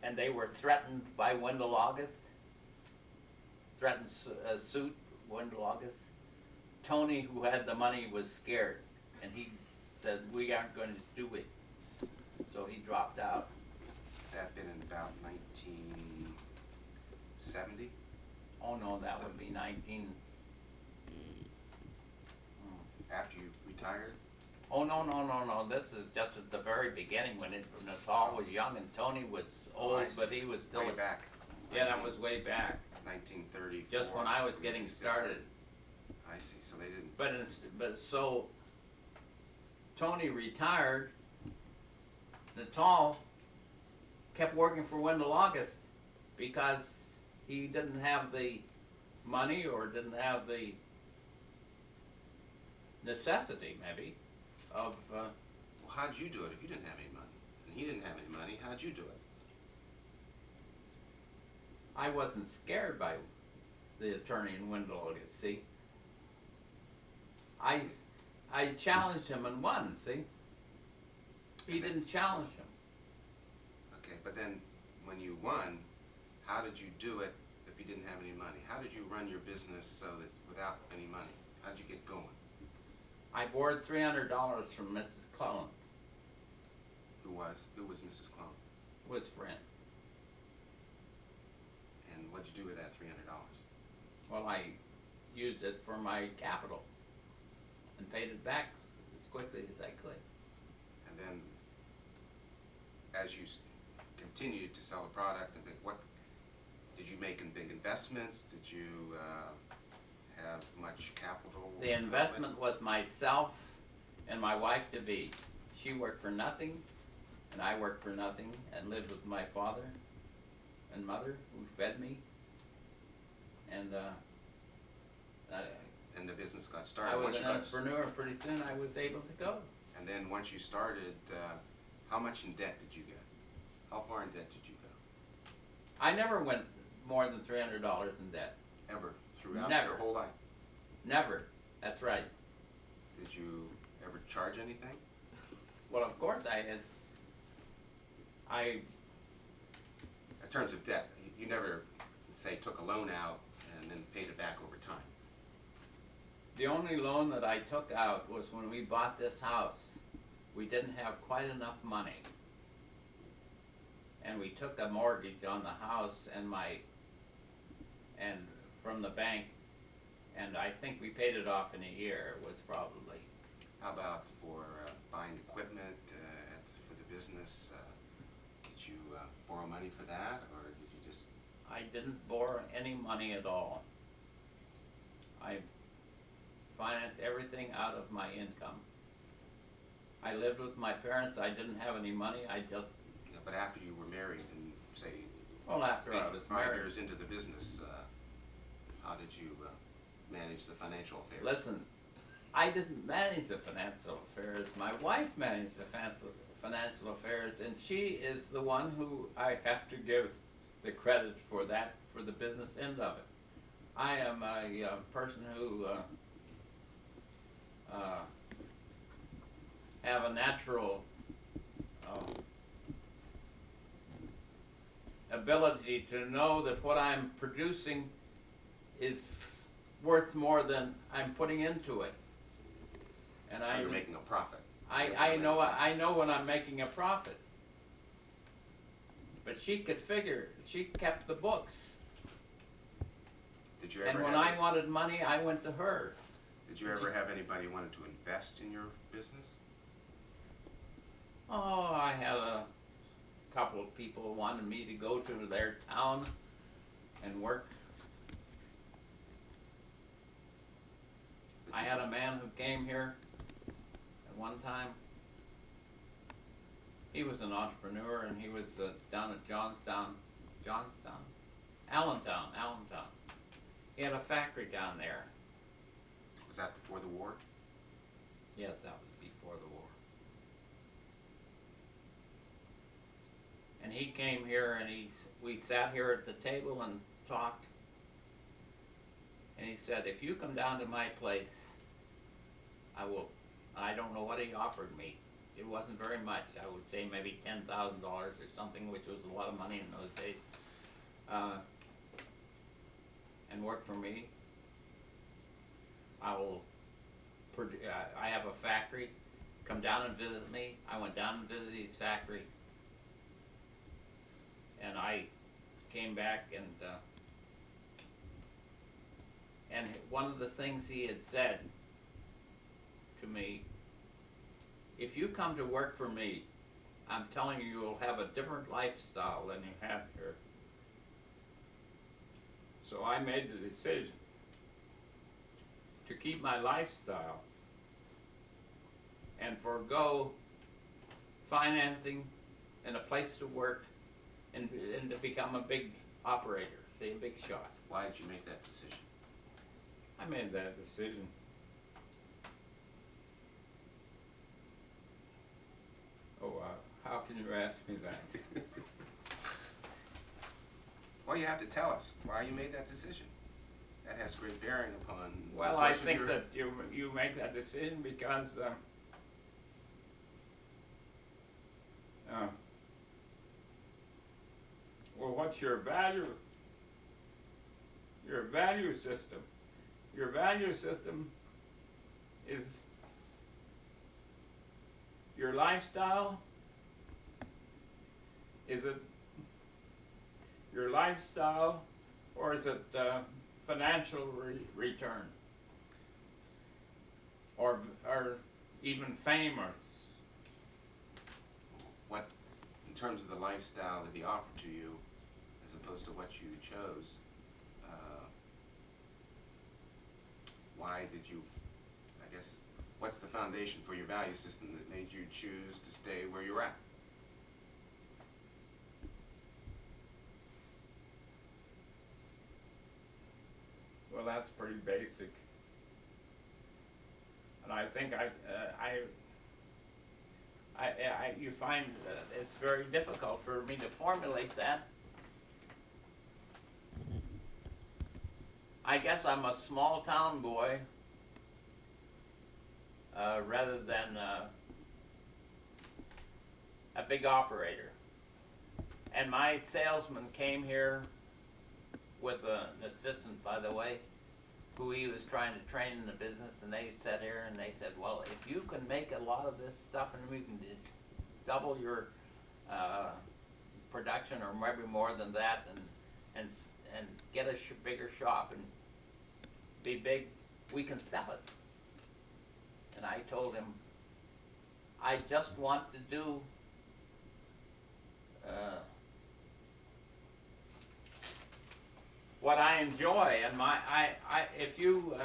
and they were threatened by Wendell August, threatened suit Wendell August. Tony, who had the money, was scared, and he said, we aren't going to do it. So he dropped out. That had been in about 1970. Oh no, that would be 19. After you retired? Oh no. This is just at the very beginning when Natal was young and Tony was old, I see. but he was still. Way back. Yeah, that was way back. 1934. Just when I was getting started. I see. So they didn't. But so Tony retired. Natal kept working for Wendell August because he didn't have the money or didn't have the necessity, maybe, of. Well, how'd you do it if you didn't have any money? And he didn't have any money. How'd you do it? I wasn't scared by the attorney in Wendell August. See, I challenged him and won. See, he didn't challenge him. Okay, but then when you won, how did you do it if you didn't have any money? How did you run your business so that without any money? How'd you get going? I borrowed $300 from Mrs. Clone, Who was Mrs. Clone? was friend. And what'd you do with that $300? Well, I used it for my capital and paid it back as quickly as I could. And then, as you continued to sell the product, and what did you make in big investments? Did you have much capital? The investment was myself and my wife to be. she worked for nothing, and I worked for nothing, and lived with my father and mother, who fed me. And And the business got I started. was Once an you got entrepreneur. Pretty soon, I was able to go. And then once you started, how much in debt did you get? How far in debt did you go? I never went more than $300 in debt. Ever? Throughout Never. your whole life? Never. That's right. Did you ever charge anything? Well, of course I had. In terms of debt, you never, say, took a loan out and then paid it back over time? The only loan that I took out was when we bought this house. We didn't have quite enough money. And we took a mortgage on the house and from the bank, and I think we paid it off in a year. It was probably. How about for buying equipment for the business? Did you borrow money for that, or did you just? I didn't borrow any money at all. I financed everything out of my income. I lived with my parents. I didn't have any money. I just. Yeah, but after you were married and say. Well, after I was 5 married. years into the business, how did you manage the financial affairs? Listen, I didn't manage the financial affairs. My wife managed the financial affairs, and she is the one who I have to give the credit for that, for the business end of it. I am a person who have a natural ability to know that what I'm producing is worth more than I'm putting into it. And So you're making a profit. I know when I'm making a profit. But she could figure, she kept the books. Did you ever And when have I wanted money, I went to her. Did you ever have anybody wanted to invest in your business? Oh, I had a couple of people wanted me to go to their town and work. I had a man who came here at one time. He was an entrepreneur, and he was down at Allentown. He had a factory down there. Was that before the war? Yes, that was before the war. And he came here, and we sat here at the table and talked. And he said, if you come down to my place, I will. I don't know what he offered me. It wasn't very much. I would say maybe $10,000 or something, which was a lot of money in those days. And work for me. I will. I have a factory. Come down and visit me. I went down and visited his factory. And I came back and one of the things he had said to me, if you come to work for me, I'm telling you, you'll have a different lifestyle than you have here. So I made the decision to keep my lifestyle and forego financing and a place to work and to become a big operator, say a big shot. Why did you make that decision? I made that decision. Oh, how can you ask me that? Well, you have to tell us why you made that decision. That has great bearing upon. Well, the I course of think your- that you make that decision because well, what's your value? Your value system. Your value system is your lifestyle. Is it your lifestyle, or is it financial return, or even fame, or What, in terms of the lifestyle that he offered to you, as opposed to what you chose, what's the foundation for your value system that made you choose to stay where you're at? Well, that's pretty basic. And I think you find it's very difficult for me to formulate that. I guess I'm a small town boy rather than a big operator. And my salesman came here with an assistant, by the way, who he was trying to train in the business, and they sat here and they said, well, if you can make a lot of this stuff and we can just double your production or maybe more than that and get a bigger shop and be big, we can sell it. And I told him, I just want to do what I enjoy, and if you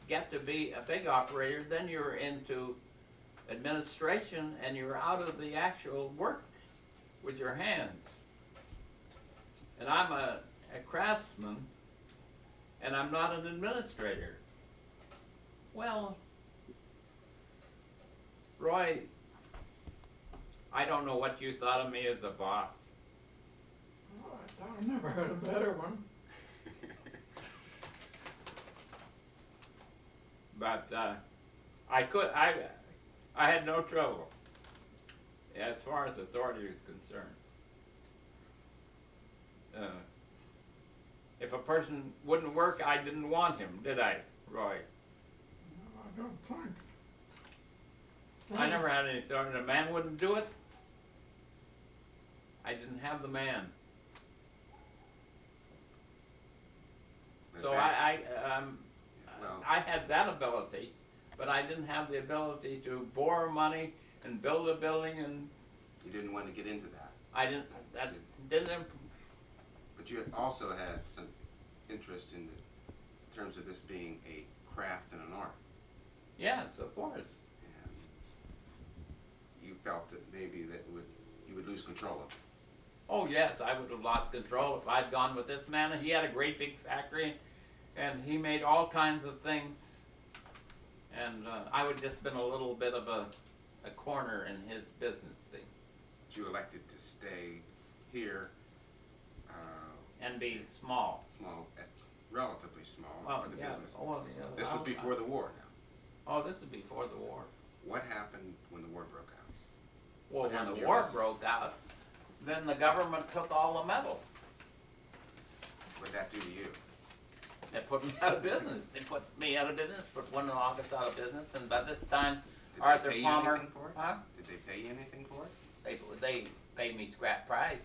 get to be a big operator, then you're into administration and you're out of the actual work with your hands. And I'm a craftsman, and I'm not an administrator. Well, Roy, I don't know what you thought of me as a boss. Oh, I thought I never had a better one. But I had no trouble as far as authority is concerned. If a person wouldn't work, I didn't want him, did I, Roy? No, I don't think. I never had any authority. A man wouldn't do it. I didn't have the man. But So back- well, I had that ability, but I didn't have the ability to borrow money and build a building, and you didn't want to get into that. I didn't. That didn't. But you also had some interest in terms of this being a craft and an art. Yes, of course. And you felt that maybe you would lose control of it. Oh yes, I would have lost control if I'd gone with this man. He had a great big factory, and he made all kinds of things, and I would have just been a little bit of a corner in his business, see, But you elected to stay here, and be small. small, relatively small Well, for the yeah. business. Oh, well, yeah, This was before the war now. Oh, this is before the war. What happened when the war broke out? Well, What when happened the to your war business? broke out, then the government took all the metal. What did that do to you? They put me out of business. They put me out of business, put one in August out of business, and by this time, Did Arthur they pay Palmer, you anything for it? huh? Did they pay you anything for it? They paid me scrap price.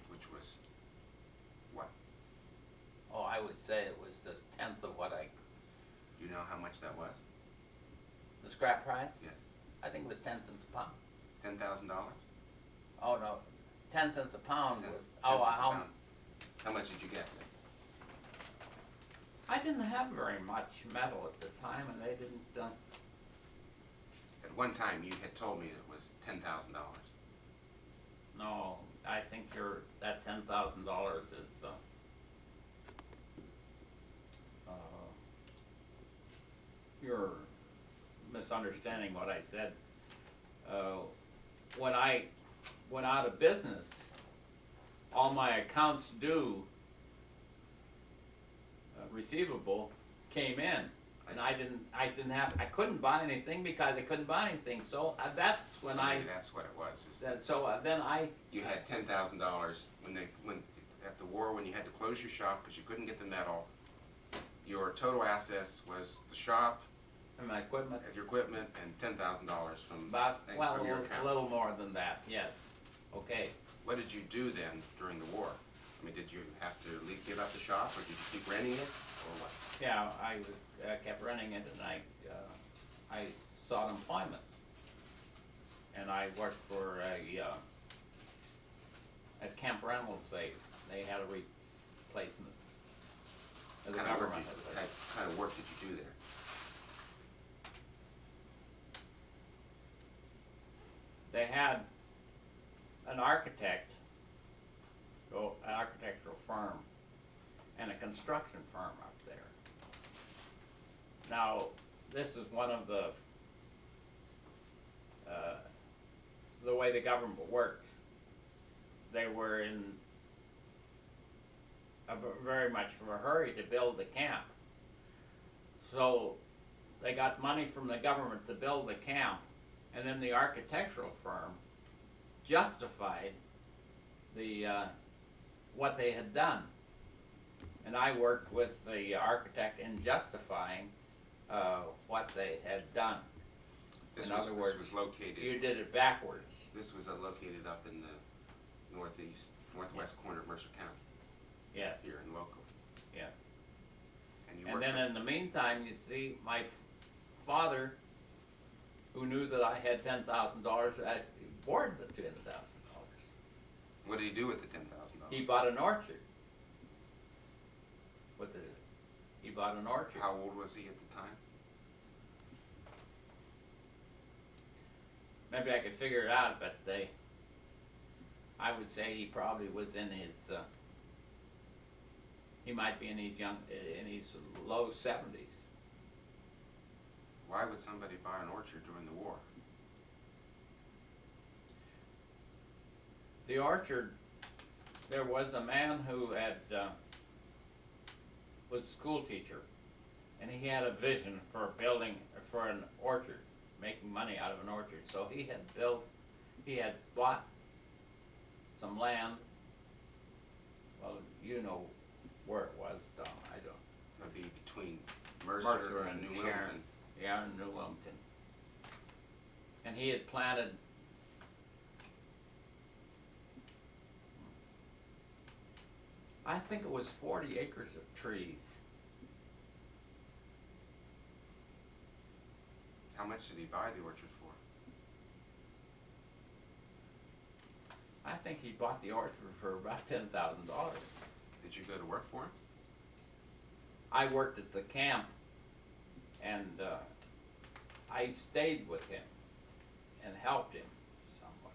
Which was what? Oh, I would say it was the 10th of what Do you know how much that was? the scrap price? Yes. I think it was 10 cents a pound. $10,000? Oh, no, 10 cents a pound was, 10 oh, cents a how, pound. How much did you get then? I didn't have very much metal at the time, and they didn't, At one time, you had told me it was $10,000. no, I think that $10,000 is, you're misunderstanding what I said. When I went out of business, all my accounts due receivable came in. And I couldn't buy anything because I couldn't buy anything, so that's when So maybe that's what it was. Is that then I, you had $10,000 when at the war, when you had to close your shop because you couldn't get the metal. Your total assets was the shop, and my equipment, your equipment, and $10,000 from well, your a accounts. little more than that, yes, okay. What did you do then during the war? I mean, did you have to give up the shop, or did you keep renting it, or what? Yeah, I kept renting it, and I sought employment. And I worked for at Camp Reynolds, they had a replacement. As a What government. kind of work did you do there? they had an architect, an architectural firm, and a construction firm up there. Now, this is one of the way the government worked. They were in very much of a hurry to build the camp. So they got money from the government to build the camp, and then the architectural firm justified the what they had done. And I worked with the architect in justifying what they had done. In other words, this was located. you did it backwards. This was located up in the northwest corner of Mercer County, Yes. here in local. Yeah. And you And worked then for- in the meantime, you see, my father, who knew that I had $10,000, borrowed the $10,000. What did he do with the $10,000? He bought an orchard. He bought an orchard. How old was he at the time? Maybe I could figure it out, but I would say he probably was in his, he might be in his low 70s. Why would somebody buy an orchard during the war? The orchard, there was a man who had, was a school teacher, and he had a vision for building, for an orchard, making money out of an orchard. So he had bought some land, well, you know where it was, Don, I don't. That'd be between Mercer and New Sharon. Wilmington. Yeah, in New Wilmington. And he had planted I think it was 40 acres of trees. How much did he buy the orchard for? I think he bought the orchard for about $10,000. Did you go to work for him? I worked at the camp, and I stayed with him and helped him somewhat.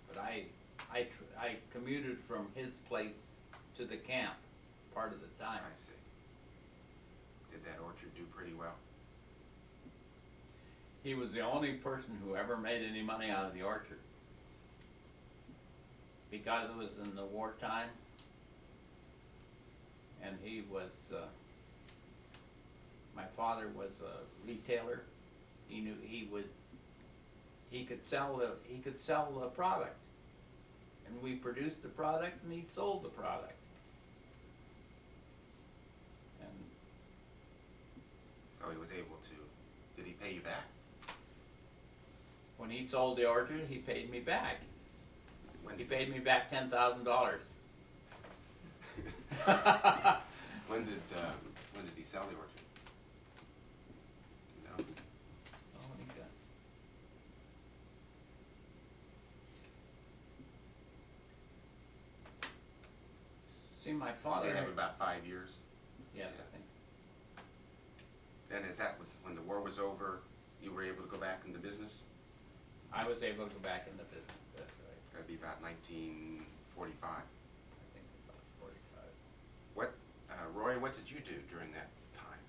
But I commuted from his place to the camp part of the time. I see. Did that orchard do pretty well? He was the only person who ever made any money out of the orchard. Because it was in the wartime, and he was, my father was a retailer. He knew he could sell the product. And we produced the product and he sold the product. And So he was able to, did he pay you back? when he sold the orchard, he paid me back. When He did paid me back $10,000. When did he sell the orchard? You know? Oh, what he got? See, my father. Did he have about 5 years? Yes, Yeah. I think. Then as that was, when the war was over, you were able to go back into business? I was able to go back in the business. That's right. That'd be about 1945. I think about 45. What, Roy, what did you do during that time?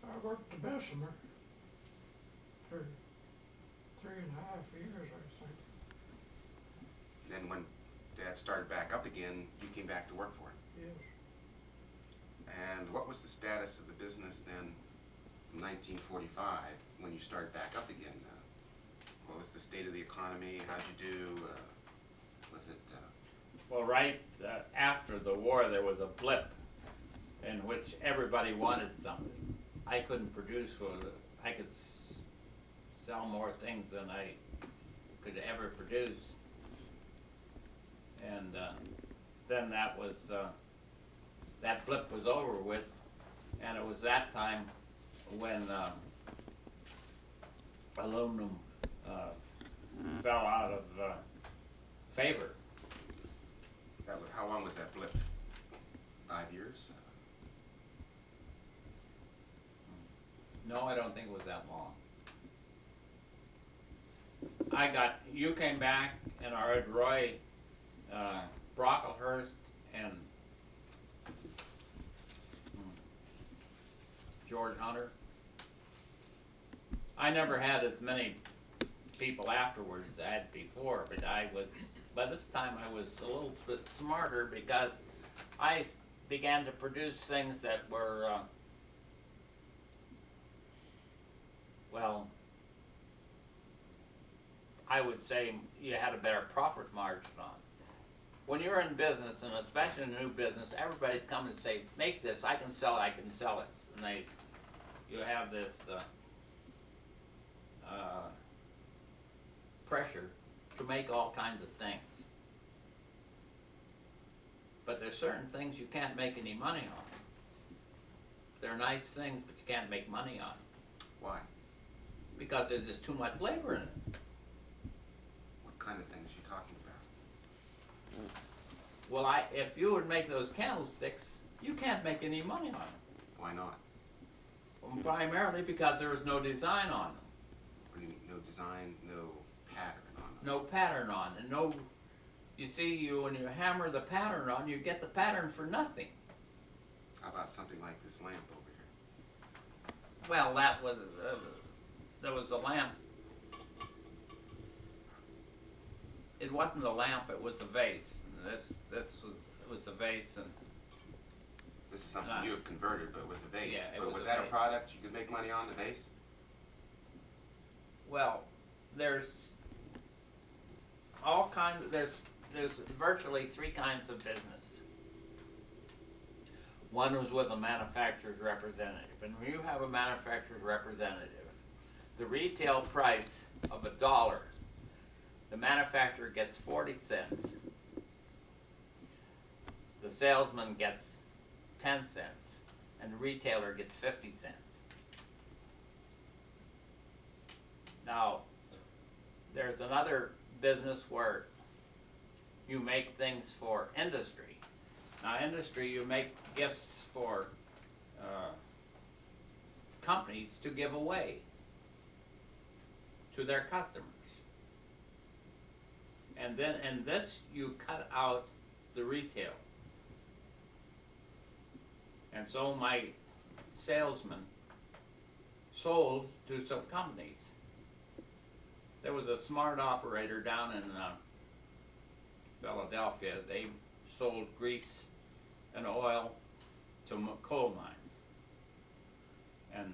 I worked at Bessemer for 3.5 years, I think. Then when Dad started back up again, you came back to work for him. Yes. And what was the status of the business then in 1945 when you started back up again? What was the state of the economy? How'd you do? Was it, Well, right after the war, there was a blip in which everybody wanted something. I couldn't produce I could sell more things than I could ever produce. And then that blip was over with, and it was that time when aluminum fell out of favor. how long was that blip? 5 years? No, I don't think it was that long. You came back and our Ed Roy, Brocklehurst and George Hunter. I never had as many people afterwards as I had before, but by this time I was a little bit smarter because I began to produce things that were, well, I would say you had a better profit margin on. When you're in business, and especially in a new business, everybody's coming and say, make this, I can sell this. And you have this pressure to make all kinds of things. But there's certain things you can't make any money on. They're nice things, but you can't make money on. Why? Because there's just too much labor in it. What kind of things are you talking about? Well, if you would make those candlesticks, you can't make any money on them. Why not? Well, primarily because there was no design on them. What do you mean, no design, no pattern on them? No pattern on, and no, you see, when you hammer the pattern on, you get the pattern for nothing. How about something like this lamp over here? Well, there was a lamp. It wasn't a lamp, it was a vase. And it was a vase, and This is something you have converted, but it was a vase. Yeah, it But was was a that a vase. product you could make money on, the vase? well, there's all kinds of, there's virtually three kinds of business. One was with a manufacturer's representative, and when you have a manufacturer's representative, the retail price of $1, the manufacturer gets 40 cents, the salesman gets 10 cents, and the retailer gets 50 cents. Now, there's another business where you make things for industry. Now, industry, you make gifts for companies to give away to their customers. And then in this, you cut out the retail. And so my salesman sold to some companies. There was a smart operator down in Philadelphia. They sold grease and oil to coal mines. And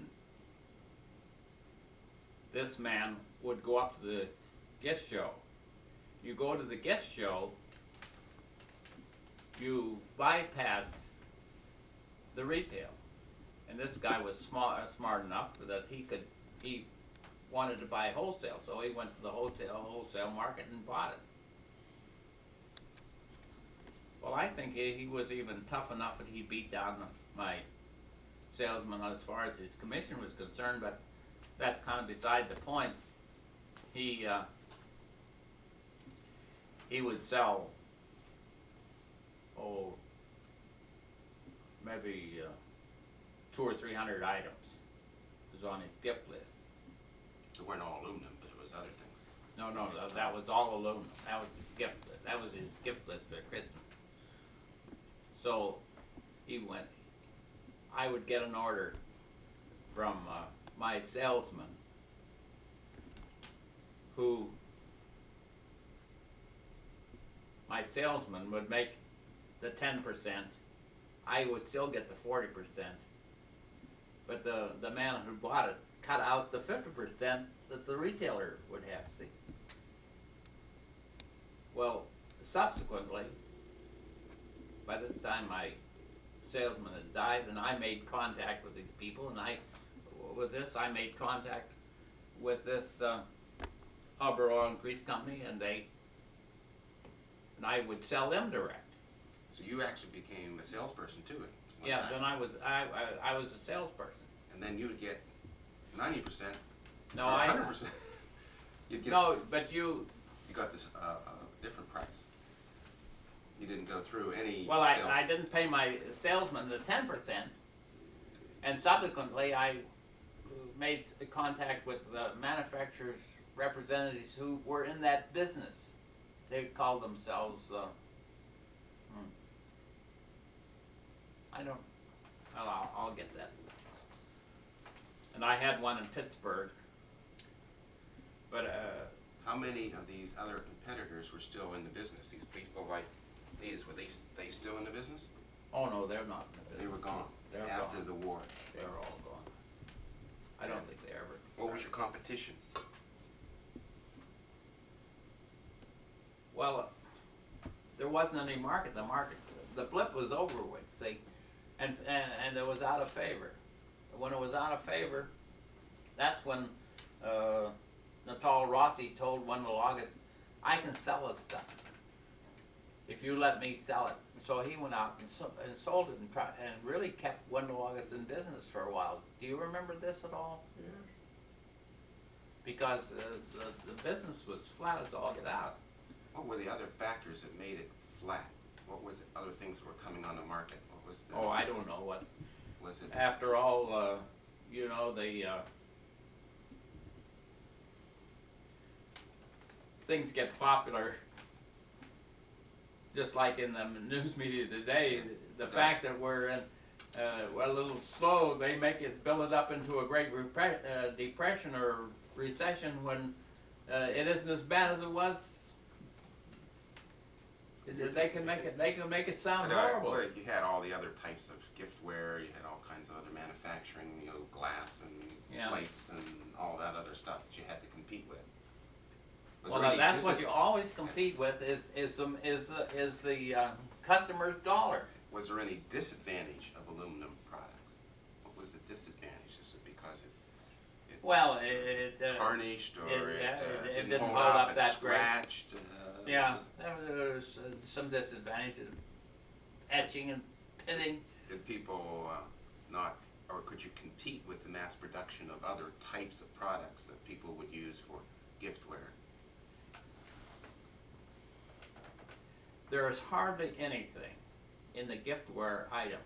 this man would go up to the gift show. You go to the gift show, you bypass the retail. And this guy was smart enough that he wanted to buy wholesale, so he went to the wholesale market and bought it. Well, I think he was even tough enough that he beat down my salesman as far as his commission was concerned, but that's kind of beside the point. He would sell, maybe 200 or 300 items. It was on his gift list. It weren't all aluminum, but it was other things. No, that was all aluminum. That was his gift list. That was his gift list for Christmas. So he went. I would get an order from my salesman, my salesman would make the 10%. I would still get the 40%. But the man who bought it cut out the 50% that the retailer would have. See. Well, subsequently, by this time my salesman had died, and I made contact with these people, and I made contact with this Armour Oil and Grease Company, and I would sell them direct. So you actually became a salesperson too at one Yeah, time. then I was a salesperson. And then you would get 90%. No, or I 100%. You'd get, no, but you. You got this different price. You didn't go through any Well, sales. I didn't pay my salesman the 10%, and subsequently I made contact with the manufacturers' representatives who were in that business. They called themselves, I don't, well, I'll get that. And I had one in Pittsburgh, but, How many of these other competitors were still in the business? These people like these, were they still in the business? oh no, they're not in the business. They were gone They're after gone. the war. They're all gone. I don't think they ever. What was your competition? Well, there wasn't any market. The blip was over with, see, and it was out of favor. When it was out of favor, that's when Natal Rossi told one of the loggers, "I can sell this stuff if you let me sell it." So he went out and sold it and really kept Wendell Loggett in business for a while. Do you remember this at all? Yes. Because the business was flat as all get out. What were the other factors that made it flat? What was the other things that were coming on the market? What was the? Oh, I don't know what. Was it? After all, you know, the things get popular. Just like in the news media today, the fact that we're a little slow, they make it build it up into a great depression or recession when it isn't as bad as it was. They can make it sound horrible. Well, you had all the other types of giftware. You had all kinds of other manufacturing, you know, glass and plates and all that other stuff that you had to compete with. Well, now that's what you always compete with is the customer's dollar. Was there any disadvantage of aluminum products? What was the disadvantage? Is it because it Well, it tarnished or it didn't hold up it that great. scratched? Yeah, there was some disadvantages, etching and pitting. Did people not, or could you compete with the mass production of other types of products that people would use for giftware? There is hardly anything in the giftware item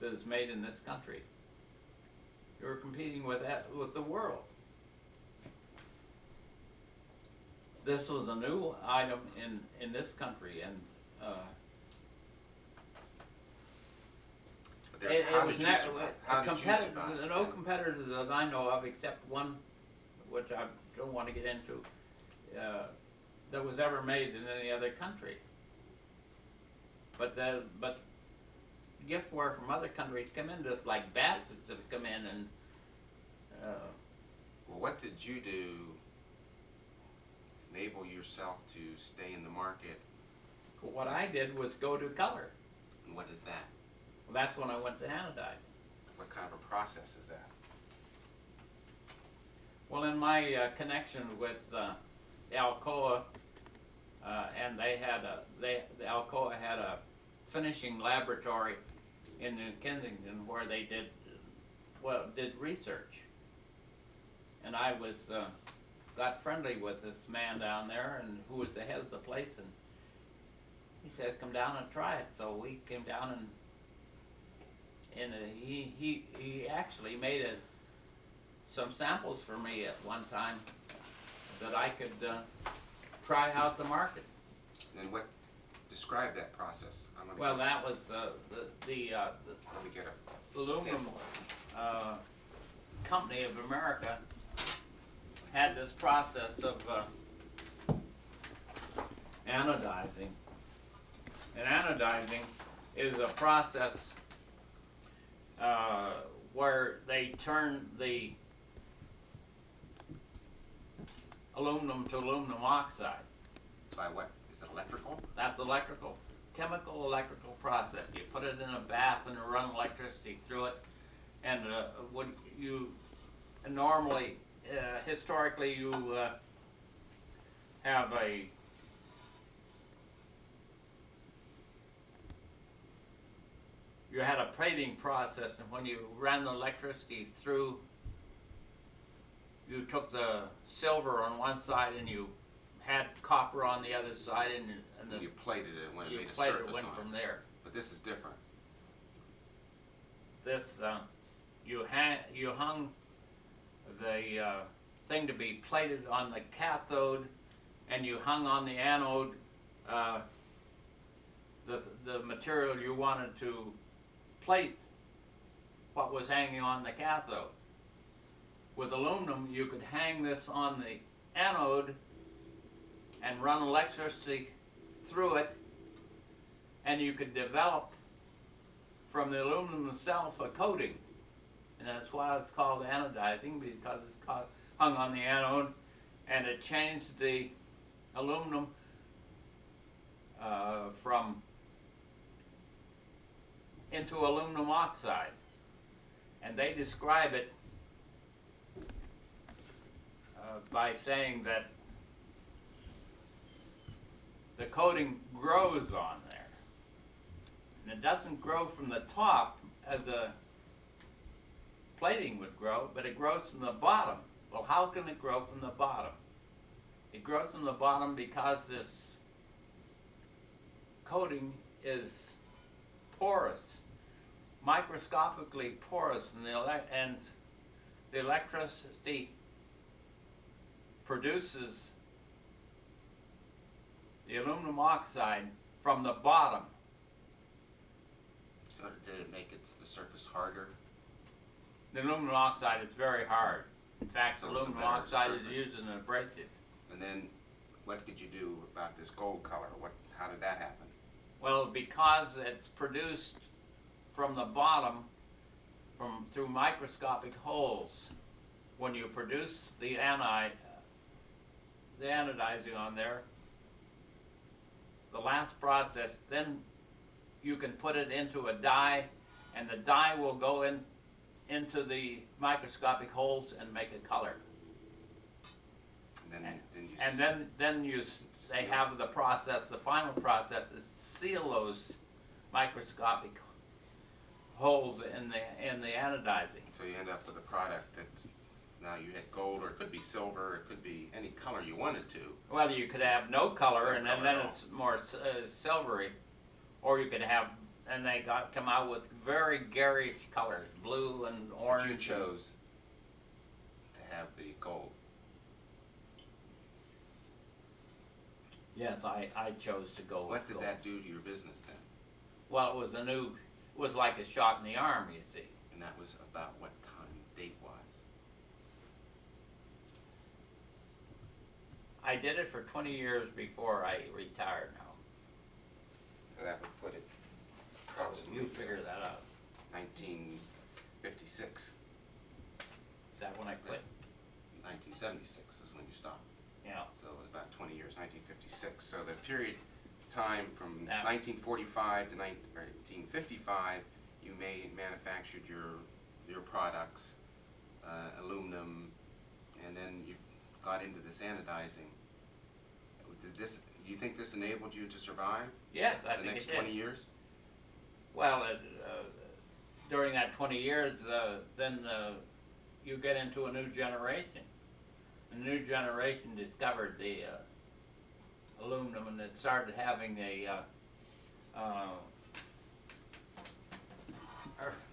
that is made in this country. You're competing with the world. This was a new item in this country, and it was no competitors that I know of, except one, which I don't want to get into, that was ever made in any other country. But giftware from other countries come in just like baskets that come in and. Well, what did you do to enable yourself to stay in the market? What I did was go to color. And what is that? Well, that's when I went to anodizing. What kind of a process is that? Well, in my connection with Alcoa, and the Alcoa had a finishing laboratory in New Kensington where they did research, and I got friendly with this man down there, and who was the head of the place, and he said, "Come down and try it." So we came down and he actually made some samples for me at one time that I could try out the market. And what, describe that process. Well, that was the Let me get a aluminum sample. Company of America had this process of anodizing. And anodizing is a process where they turn the aluminum to aluminum oxide. By what? Is it electrical? That's chemical electrical process. You put it in a bath and run electricity through it, and when you normally, historically, you have you had a plating process, and when you ran the electricity through, you took the silver on one side and you had copper on the other side, and You plated it when it made a plated surface it went on from it. there. But this is different. This, you hung the thing to be plated on the cathode, and you hung on the anode the material you wanted to plate what was hanging on the cathode. With aluminum, you could hang this on the anode and run electricity through it, and you could develop from the aluminum itself a coating. And that's why it's called anodizing, because it's hung on the anode, and it changed the aluminum into aluminum oxide. And they describe it by saying that the coating grows on there. And it doesn't grow from the top as a plating would grow, but it grows from the bottom. Well, how can it grow from the bottom? It grows from the bottom because this coating is porous, microscopically porous, and the electricity produces the aluminum oxide from the bottom. So did it make the surface harder? The aluminum oxide is very hard. In fact, So it's a aluminum better oxide surface. is used as an abrasive. And then what could you do about this gold color? How did that happen? Well, because it's produced from the bottom, through microscopic holes. When you produce the anodizing on there, the last process, then you can put it into a die, and the die will go into the microscopic holes and make a color. And Then they have the process. The final process is seal those microscopic holes in the anodizing. so you end up with a product that's, now you had gold, or it could be silver, it could be any color you wanted to. Well, you could have no color, No and color then at all. it's more silvery, or you could have, and they come out with very garish colors, blue and But orange. you chose to have the gold. Yes, I chose to go with What did gold. that do to your business then? Well, it was like a shot in the arm, you see. And that was about what time, date-wise? I did it for 20 years before I retired now. So that would put it approximately You figure that out. 1956. Is that when I quit? 1976 is when you stopped. Yeah. So it was about 20 years, 1956. So the period of time from Now- 1945 to 1955, you manufactured your products, aluminum, and then you got into this anodizing. Do you think this enabled you to survive Yes, I the think next it did. 20 years? Well, during that 20 years, then you get into a new generation. A new generation discovered the aluminum, and it started having a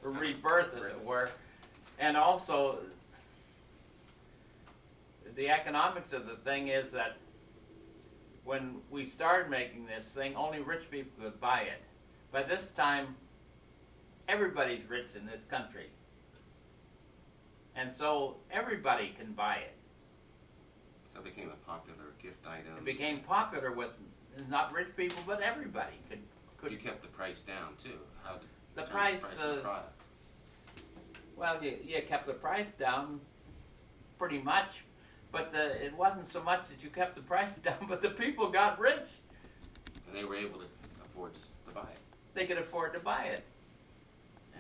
rebirth, as it were. And also, the economics of the thing is that when we started making this thing, only rich people could buy it. By this time, everybody's rich in this country. And so everybody can buy it. So it became a popular gift item. It became popular with not rich people, but everybody could. You kept the price down too. How did The in terms of price, pricing the product? Well, you kept the price down pretty much, but it wasn't so much that you kept the price down, but the people got rich. And they were able to afford to buy it. They could afford to buy it.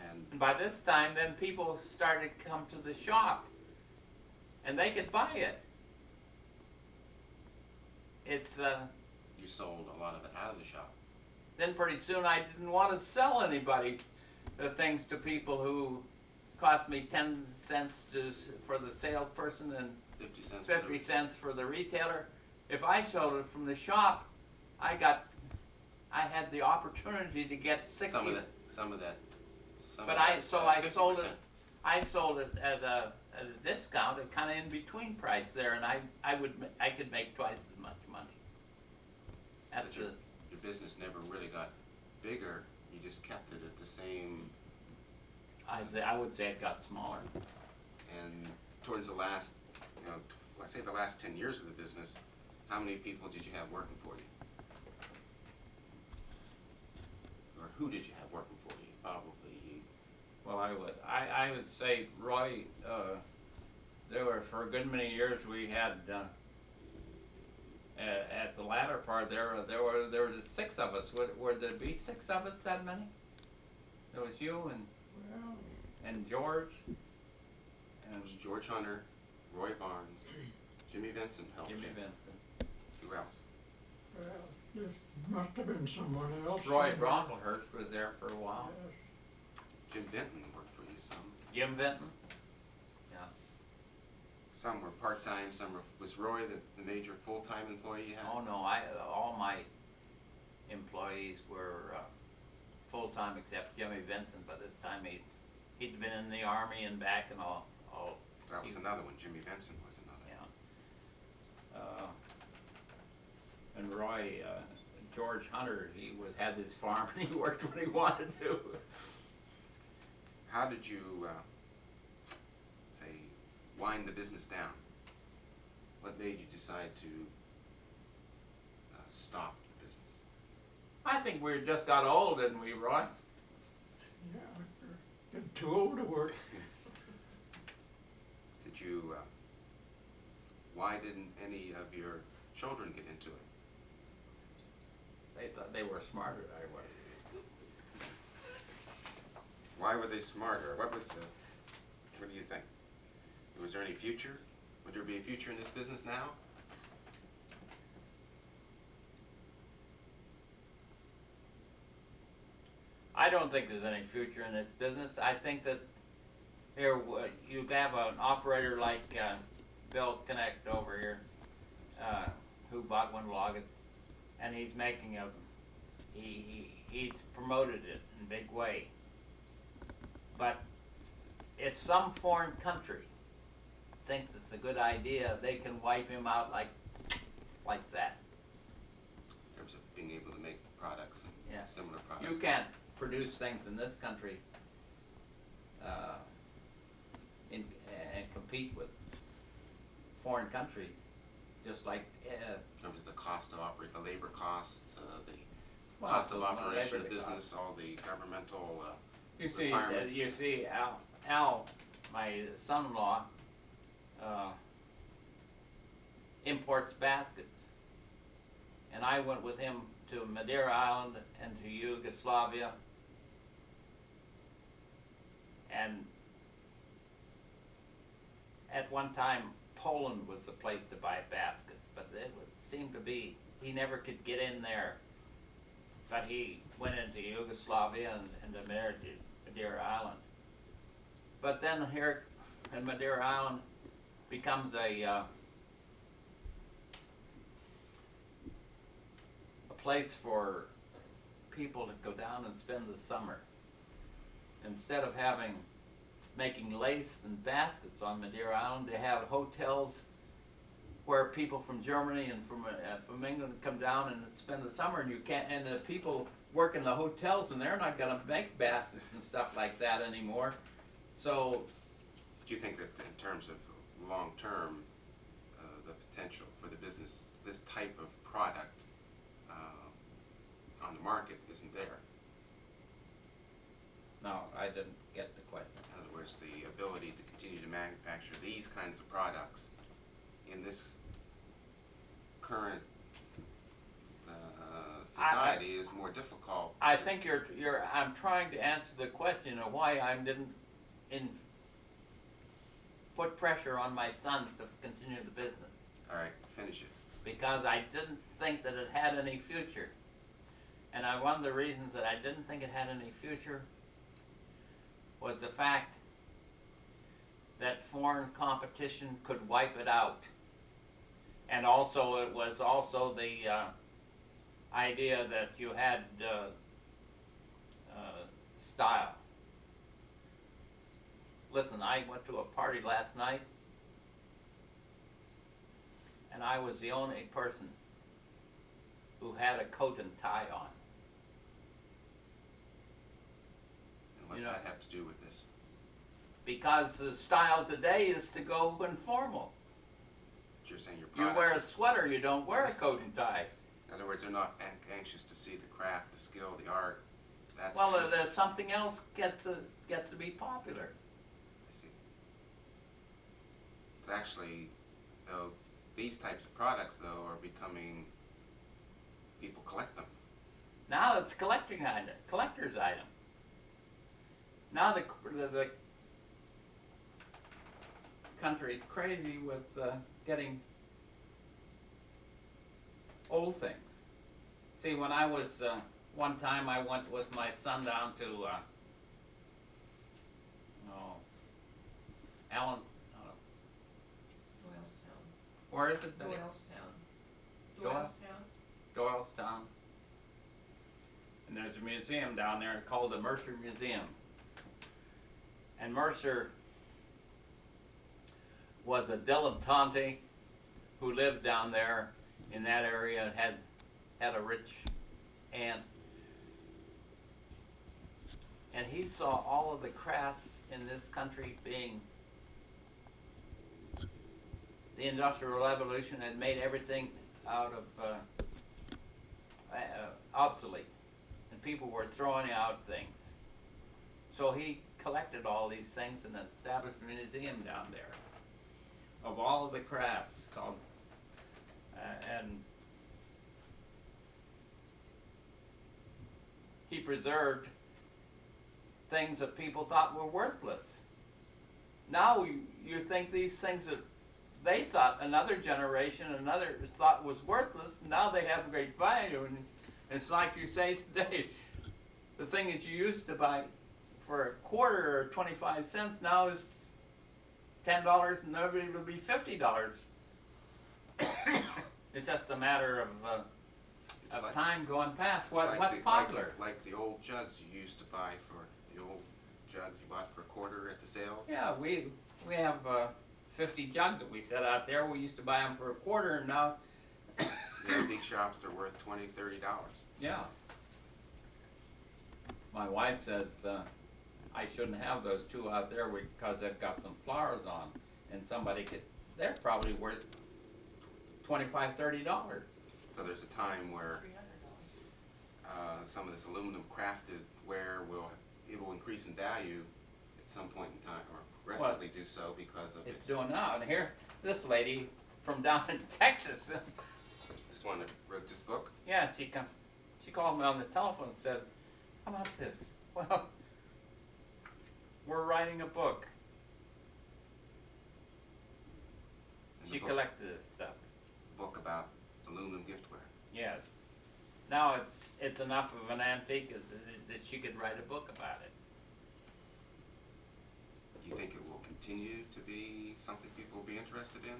And And by this time, then people started to come to the shop, and they could buy it. It's you sold a lot of it out of the shop. then pretty soon I didn't want to sell anybody the things to people who cost me 10 cents for the salesperson and 50 cents. 50 cents for the retailer. If I sold it from the shop, I had the opportunity to get 60. Some of that. But I sold it. 50%. I sold it at a discount, kind of in between price there, and I could make twice as much money. That's But your business never really got bigger, you just kept it at the same, I would say it got smaller. and towards the last, let's say the last 10 years of the business, how many people did you have working for you? Or who did you have working for you? Probably Well, I would say, Roy, there were, for a good many years, we had, at the latter part, there were 6 of us. Would there be 6 of us, that many? There was you Well, and George, it and was George Hunter, Roy Barnes, Jimmy Vincent helped Jimmy you. Vincent. Who else? well, there must have been someone else. Roy somewhere. Brocklehurst was there for a while. Yes. Jim Benton worked for you some. Jim Vinton? Yeah. Some were part-time, some were, was Roy the major full-time employee you had? Oh, no, all my employees were, full-time except Jimmy Vincent. By this time, he'd been in the Army and back and all. That was another one, Jimmy Vincent was another. Yeah. And Roy, George Hunter, had his farm and he worked when he wanted to. How did you, say, wind the business down? What made you decide to stop the business? I think we just got old, didn't we, Roy? Yeah, we're getting too old to work. Did you, why didn't any of your children get into it? They thought they were smarter than I was. Why were they smarter? What do you think? Was there any future? Would there be a future in this business now? I don't think there's any future in this business. I think that here, you have an operator like Bill Connect over here, who bought one of August, and he's making he's promoted it in a big way. But if some foreign country thinks it's a good idea, they can wipe him out like that. In terms of being able to make products and Yeah. similar products? You can't produce things in this country and compete with foreign countries, just like In terms of the cost to operate, the labor costs, the well, cost of the operation of labor business, all the governmental You see, requirements. Al, my son-in-law, imports baskets, and I went with him to Madeira Island and to Yugoslavia, and at one time Poland was the place to buy baskets, but it seemed to be he never could get in there. But he went into Yugoslavia and to Madeira Island. But then here in Madeira Island becomes a place for people to go down and spend the summer. Instead of making lace and baskets on Madeira Island, they have hotels where people from Germany and from England come down and spend the summer, and the people work in the hotels, and they're not going to make baskets and stuff like that anymore. So, Do you think that in terms of long-term, the potential for the business, this type of product on the market isn't there? no, I didn't get the question. In other words, the ability to continue to manufacture these kinds of products in this current society is more difficult. I think I'm trying to answer the question of why I didn't put pressure on my sons to continue the business. All right, finish it. Because I didn't think that it had any future. And one of the reasons that I didn't think it had any future was the fact that foreign competition could wipe it out. And also, it was also the idea that you had style. listen, I went to a party last night, and I was the only person who had a coat and tie on. And what's You know- that have to do with this? Because the style today is to go informal. But you're saying your You product wear a is- sweater, you don't wear a coat and tie. In other words, they're not anxious to see the craft, the skill, the art. That's Well, just- there's something else gets to be popular. I see. It's actually, though, these types of products, though, are becoming, people collect them. Now it's collector's item. Now the country's crazy with getting old things. See, when I was one time, I went with my son down to Allen. Doylestown. Where is it? Doylestown. Doyle? Doylestown? Doylestown. And there's a museum down there called the Mercer Museum. And Mercer was a dilettante who lived down there in that area, had a rich aunt. And he saw all of the crafts in this country being, the Industrial Revolution had made everything out of obsolete, and people were throwing out things. So he collected all these things and established a museum down there of all of the crafts called, and he preserved things that people thought were worthless. Now you think these things that they thought another generation, another thought was worthless, now they have great value. And it's like you say today, the thing that you used to buy for a quarter or 25 cents now is $10 and nobody will be $50. It's just a matter It's of like- time going past. it's like What's the- popular? Like the old jugs you used to buy for, the old jugs you bought for a quarter at the sales. Yeah, we have 50 jugs that we set out there. We used to buy them for a quarter, and now, The antique shops are worth $20, $30. yeah. My wife says I shouldn't have those two out there because they've got some flowers on, and somebody could. They're probably worth $25, $30. So there's a time where $300. some of this aluminum crafted ware it will increase in value at some point in time, or progressively do so because of It's its. doing now, and here, this lady from down in Texas. This one that wrote this book. Yeah, she called me on the telephone and said, "How about this? Well, we're writing a book." And She the book, collected this stuff. book about aluminum giftware. Yes. Now it's enough of an antique that she could write a book about it. Do you think it will continue to be something people will be interested in?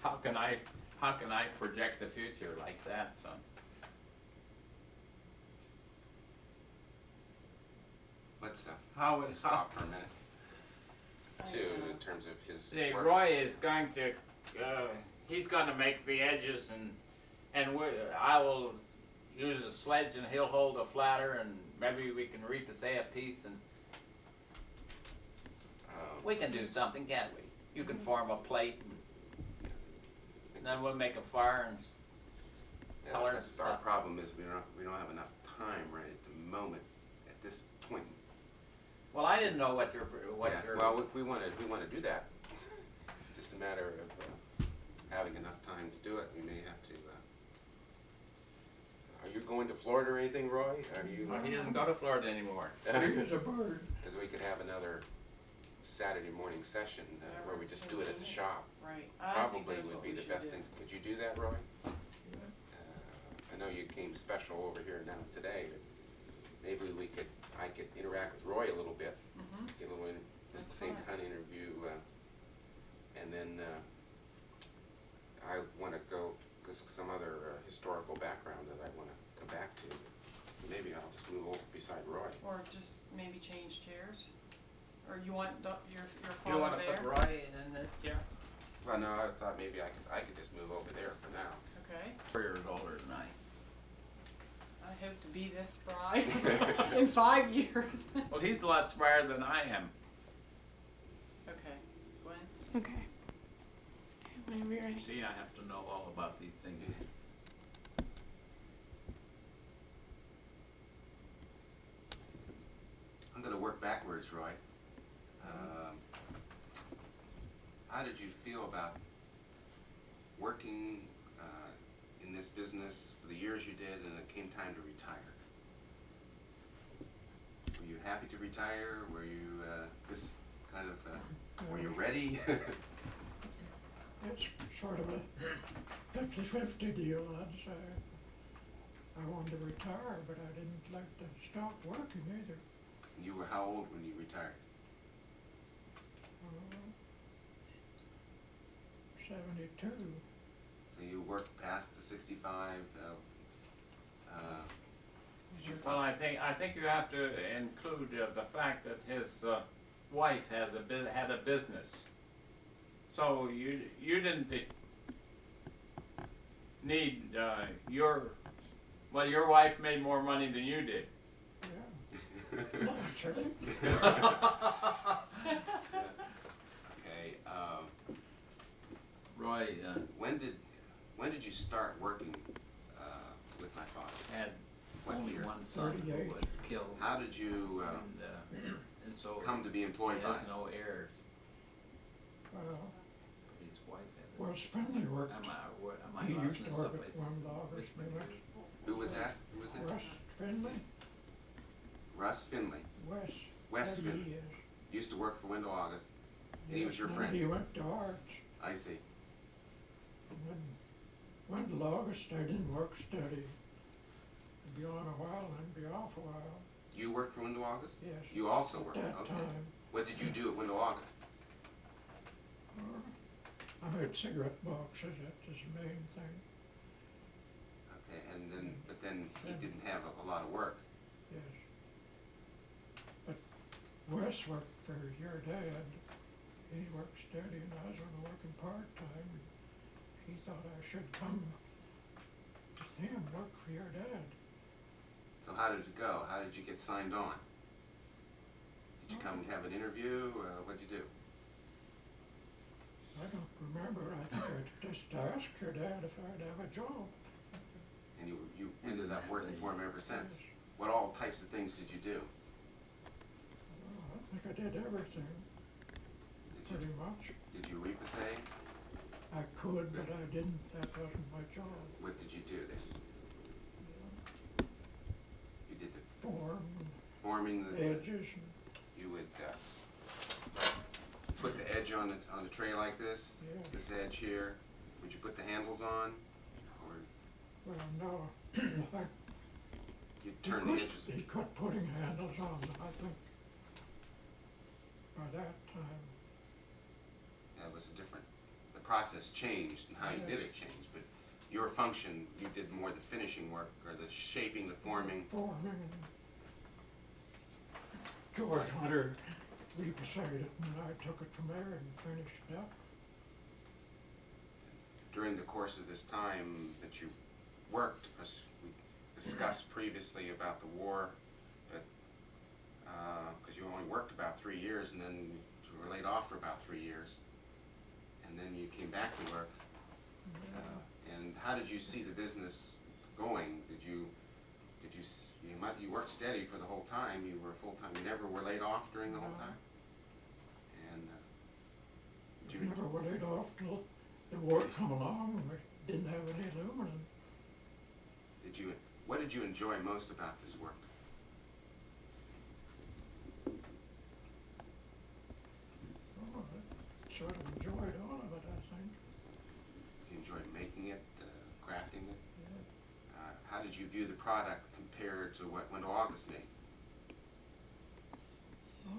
How can I project the future like that, son? Let's How is stop for a minute. I Too, know. in terms of his See, work. Roy is going to, he's going to make the edges, and I will use a sledge, and he'll hold a flatter, and maybe we can repousse a piece, and we can do something, can't we? You can form a plate, and then we'll make a fire, and Yeah, color that's and our stuff. problem is we don't have enough time right at the moment, at this point. well, I didn't know what your Yeah, well, we want to do that. Just a matter of having enough time to do it. We may have to. Are you going to Florida or anything, Roy? Are you? Well, he doesn't go to Florida anymore. Free as a bird. Because we could have another Saturday morning session where we just do it at the shop. Right. Probably would be the best thing. Could you do that, Roy? I know you came special over here now today, but maybe I could interact with Roy a little bit, Mm-hmm. get a little, just the That's same fine. kind of interview, and then I want to go, because some other historical background that I want to come back to. maybe I'll just move over beside Roy. Or just maybe change chairs? Or you want your You father wanna there? put Roy in this chair? Well, no, I thought maybe I could just move over there for now. Okay. 4 years older than I. I hope to be this spry in 5 years. Well, he's a lot smarter than I am. Okay, Gwen? Okay. Whenever you're ready. See, I have to know all about these things. I'm gonna work backwards, Roy. How did you feel about working in this business for the years you did, and it came time to retire? Were you happy to retire? Were you just kind of, were you ready? It's sort of a 50-50 deal, I'd say. I wanted to retire, but I didn't like to stop working either. You were how old when you retired? 72. So you worked past the 65. Did you Well, I think you have to include the fact that his wife had a business. So you didn't need your wife made more money than you did. Yeah, naturally. Okay. Roy When did you start working with my father? had What only year? one son who 38. was killed, How did you and so come to be he employed by has him? no heirs. Well, His wife had. Wes Finley worked. Am I He lost used in to this work someplace? at one Loggers Mills. Who was that? Who was that? Wes Finley? Russ Finley. Wes Finley. W.E. is. Used to work for Wendell August. And he was your Yes, friend? He went to Arts. I see. And when Wendell August, I didn't work steady. I'd be on a while and be off a while. You worked for Wendell August? Yes. You also worked. At that Okay. time. What did you do at Wendell August? I made cigarette boxes, that was the main thing. Okay, and then but then he didn't have a lot of work. Yes. But Wes worked for your dad. He worked steady and I was only working part-time. He thought I should come with him, work for your dad. So how did it go? How did you get signed on? Did you come and have an interview? What'd you do? I don't remember. I think I just asked your dad if I'd have a job. And you ended up working for him ever since. Yes. What all types of things did you do? Well, I think I did everything, pretty much. Did you reap a say? I could, but I didn't. That wasn't my job. What did you do then? You did the Form, forming the edges, and you would put the edge on the tray like this. yeah. This edge here. Would you put the handles on, or Well, no, I you turn the edges? He quit putting handles on them, I think. By that time, That was a different. The process changed and how you did it changed, but your function, you did more the finishing work or the shaping, the forming. forming and George Hunter repossessed it and I took it from there and finished it up. During the course of this time that you worked, as we discussed previously about the war, but because you only worked about 3 years and then you were laid off for about 3 years, and then you came back to work. And how did you see the business going? You worked steady for the whole time. You were full time. You never were laid off during the whole No. time. And did We you? never were laid off till the war come along and we didn't have any aluminum. What did you enjoy most about this work? Oh, I sort of enjoyed all of it, I think. You enjoyed making it, crafting it? Yeah. How did you view the product compared to what Wendell August made? Oh,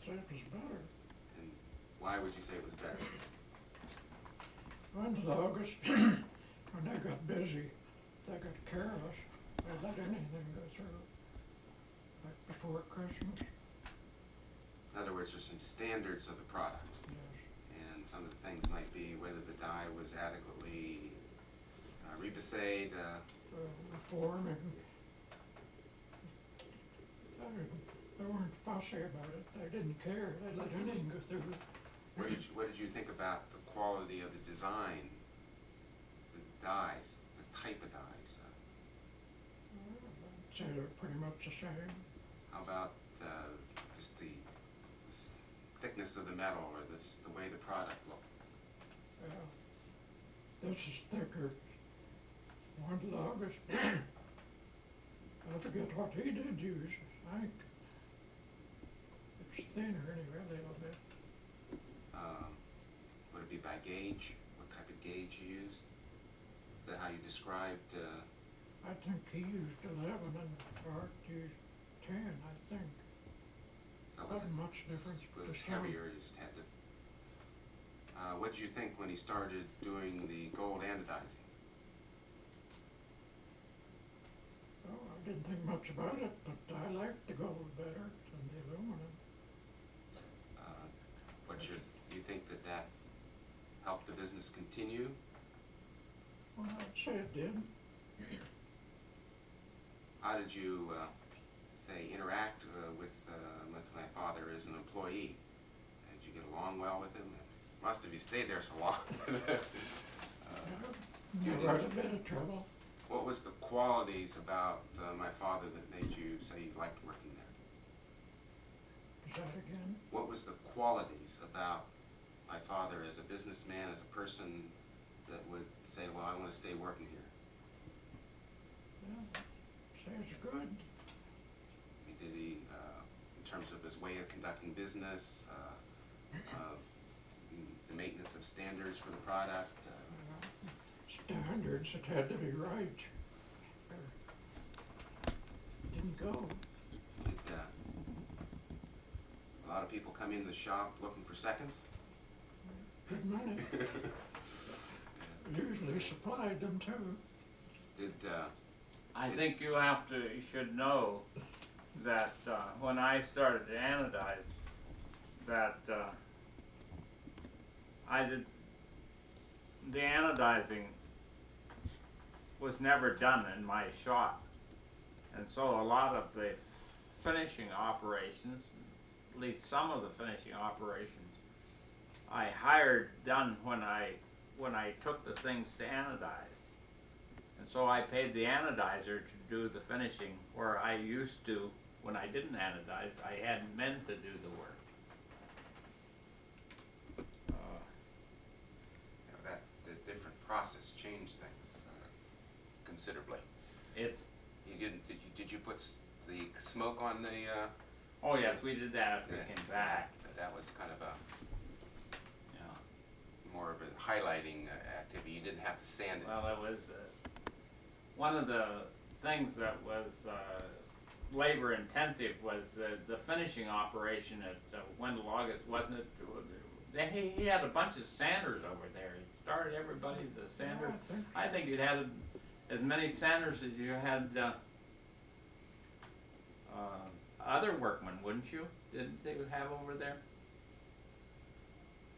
it was better. And why would you say it was better? Wendell August, when they got busy, they got careless. they let anything go through, like before Christmas, In other words, there's some standards of the product, yes. and some of the things might be whether the dye was adequately rebased, Reform and they weren't fussy about it. They didn't care. They let anything go through. what did you think about the quality of the design, the dyes, the type of dyes? I'd say they're pretty much the same. How about just the thickness of the metal, or the way the product looked? This is thicker. One longest. I forget what he did use. I think it's thinner anyway, a little bit. Would it be by gauge? What type of gauge you used? Is that how you described? I think he used 11 and Art used 10, I think. So was Wasn't much difference. it was Just how- heavier? You just had to. What did you think when he started doing the gold anodizing? Oh, I didn't think much about it, but I liked the gold better than the aluminum. Do you think that helped the business continue? Well, I'd say it did. How did you, say, interact with my father as an employee? Did you get along well with him? Must have, you stayed there so long. you Never had a didn't- bit of trouble. What was the qualities about my father that made you say you liked working there? Is that again? What was the qualities about my father as a businessman, as a person, that would say, well, I want to stay working here? Yeah, say it's good. Did he, in terms of his way of conducting business, the maintenance of standards for the product? Standards, it had to be right. Or didn't go. Did a lot of people come in the shop looking for seconds? Good money. Usually supplied them too. Did, I think you should know that when I started to anodize, that the anodizing was never done in my shop. And so a lot of the finishing operations, at least some of the finishing operations, I hired done when I took the things to anodize. And so I paid the anodizer to do the finishing, where I used to, when I didn't anodize, I had men to do the work. the different process changed things considerably. Did you put the smoke on the? Oh yes, we did that after we Yeah, came back. That was kind of a Yeah. more of a highlighting activity. You didn't have to sand it. Well, it was one of the things that was labor intensive was the finishing operation at Wendell August, wasn't it? He had a bunch of sanders over there. He started everybody's sanders. Yeah, I think you'd had as many sanders as you had other workmen, wouldn't you? Didn't they have over there?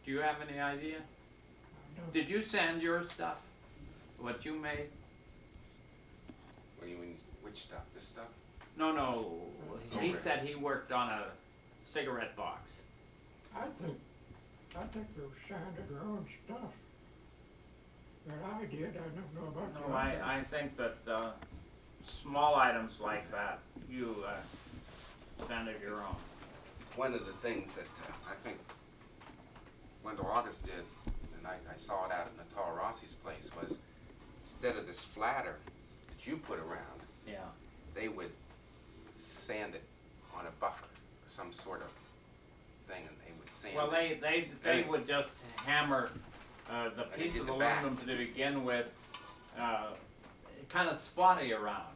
Do you have any idea? Did you sand your stuff? What you made? What do you mean? Which stuff? This stuff? No. He Okay. said he worked on a cigarette box. I think they sanded their own stuff. But I did, I don't know about the No, others. I think that small items like that, you sanded your own. One of the things that I think Wendell August did, and I saw it out at Natal Rossi's place, was instead of this flatter that you put around, Yeah. they would sand it on a buffer or some sort of thing, and they would sand Well, it. they would just hammer the But they piece did of the back. aluminum to begin with, kind of spotty around.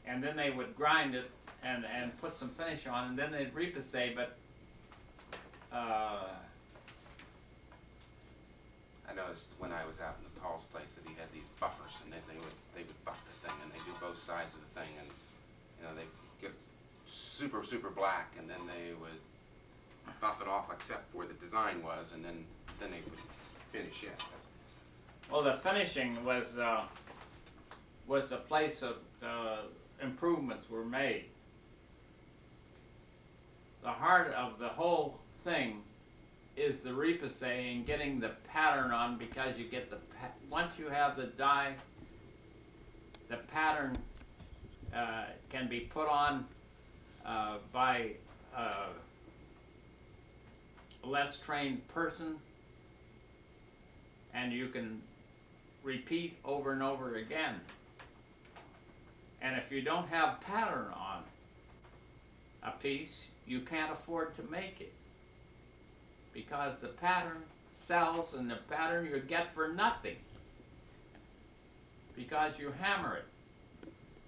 And then they would grind it and put some finish on, and then they'd repasay, but I know was when I was out in the Tall's place that he had these buffers, and they would buff the thing, and they do both sides of the thing, and you know they get super black, and then they would buff it off except where the design was, and then they would finish it. Well, the finishing was the place that improvements were made. The heart of the whole thing is the repousse and getting the pattern on, because you get once you have the dye, the pattern can be put on by a less trained person, and you can repeat over and over again. And if you don't have pattern on a piece, you can't afford to make it, because the pattern sells, and the pattern you get for nothing because you hammer it.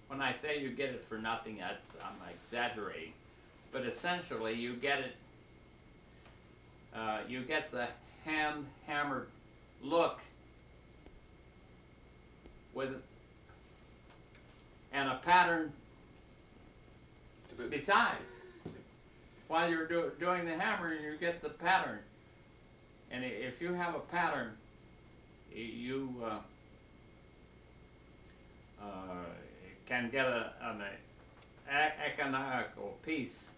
When I say you get it for nothing, I'm exaggerating, but essentially you get it. You get the hand hammered look with and a pattern besides. While you're doing the hammering, you get the pattern. And if you have a pattern, you can get an economical piece.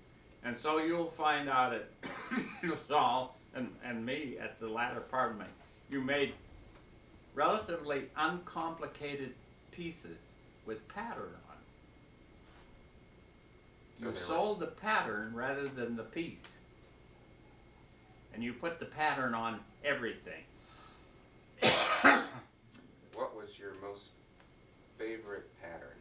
And so you'll find out at Saul and me at the latter part of me, you made relatively uncomplicated pieces with pattern on. So You sold the pattern rather than the piece. And you put the pattern on everything. What was your most favorite pattern?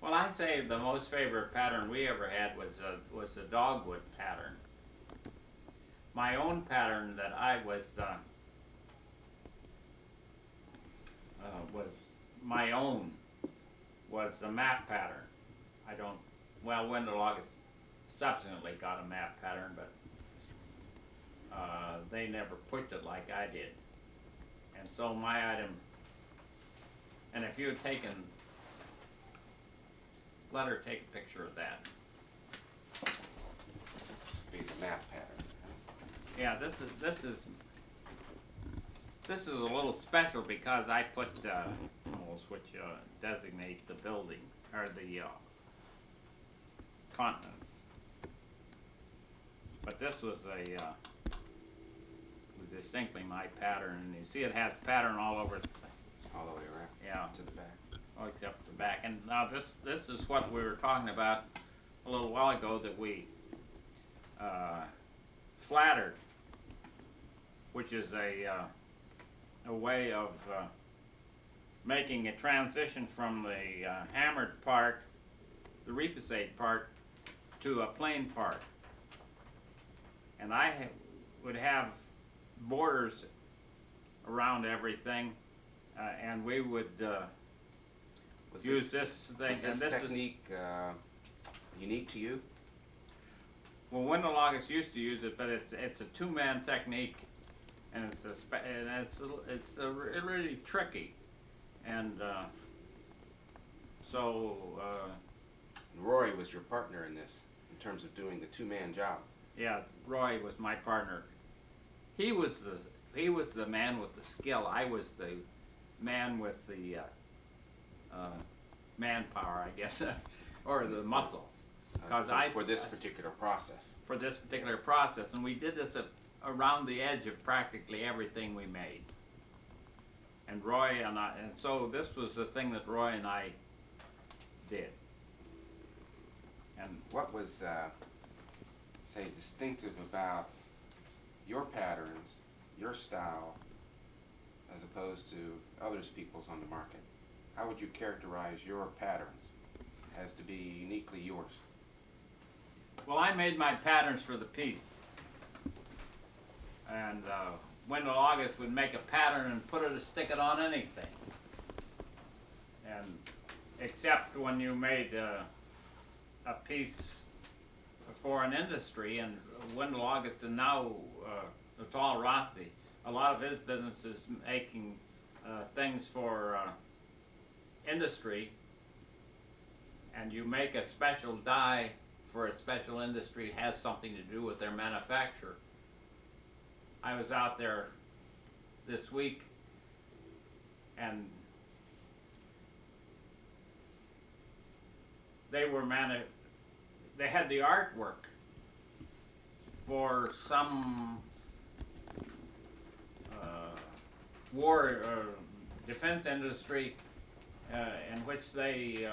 Well, I'd say the most favorite pattern we ever had was the dogwood pattern. My own pattern that I was my own was the map pattern. Wendell August subsequently got a map pattern, but they never pushed it like I did. And so my item, and if you had taken, let her take a picture of that. Be the map pattern. Yeah, this is a little special because I put symbols which designate the building or the continents. But this was was distinctly my pattern, and you see it has pattern all over the thing. All the way around. Yeah. To the back. Oh, except the back. And now this is what we were talking about a little while ago, that we flattered, which is a way of making a transition from the hammered part, the repoussé part, to a plain part. And I would have borders around everything, and we would use this thing. Was this technique unique to you? Well, Wendell August used to use it, but it's a two-man technique, and it's really tricky, and so. Roy was your partner in this, in terms of doing the two-man job. Yeah, Roy was my partner. He was the man with the skill. I was the man with the manpower, I guess, or the muscle. For this particular process. For this particular process, and we did this around the edge of practically everything we made. And Roy and I, and so this was the thing that Roy and I did. And what was, say, distinctive about your patterns, your style, as opposed to others people's on the market? How would you characterize your patterns as to be uniquely yours? Well, I made my patterns for the piece. And Wendell August would make a pattern and stick it on anything. And except when you made a piece for an industry, and Wendell August and now Natal Rossi a lot of his business is making things for industry, and you make a special die for a special industry has something to do with their manufacture. I was out there this week, and they had the artwork for some war defense industry in which they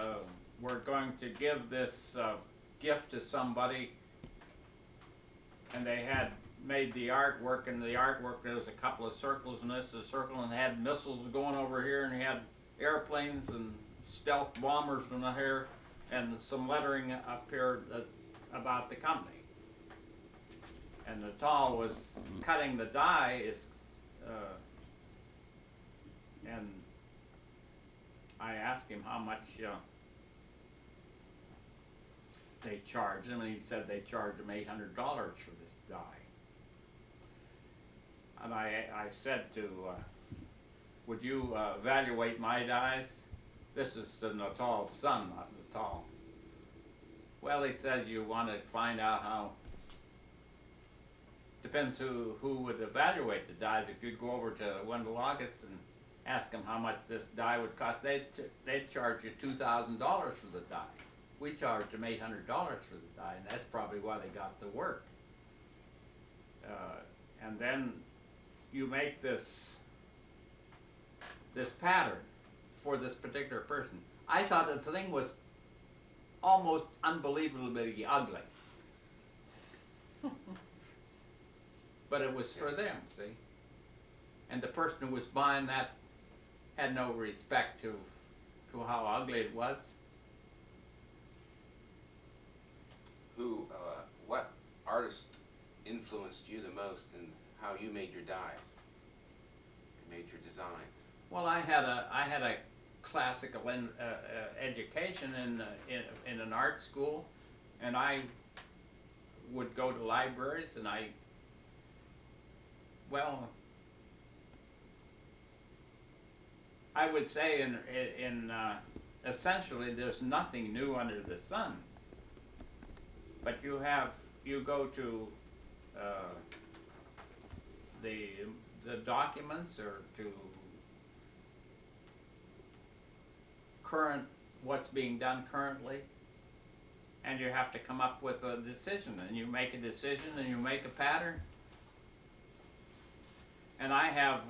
were going to give this gift to somebody, and they had made the artwork, and the artwork, there was a couple of circles, and this is a circle, and had missiles going over here, and had airplanes and stealth bombers in the here, and some lettering up here about the company. And Natal was cutting the die, and I asked him how much they charged him, and he said they charged him $800 for this die. And I said to, would you evaluate my dies? This is Natal's son, not Natal. Well, he said, you want to find out how, depends who would evaluate the dies. If you'd go over to Wendell August and ask them how much this die would cost, they'd charge you $2,000 for the die. We charged them $800 for the die, and that's probably why they got the work. And then you make this pattern for this particular person. I thought the thing was almost unbelievably ugly. But it was for them, see? And the person who was buying that had no respect to how ugly it was. What artist influenced you the most in how you made your dies, made your designs? Well, I had a classical education in an art school, and I would go to libraries, and I would say in essentially there's nothing new under the sun. But you go to the documents, or to what's being done currently, and you have to come up with a decision, and you make a decision, and you make a pattern. And I have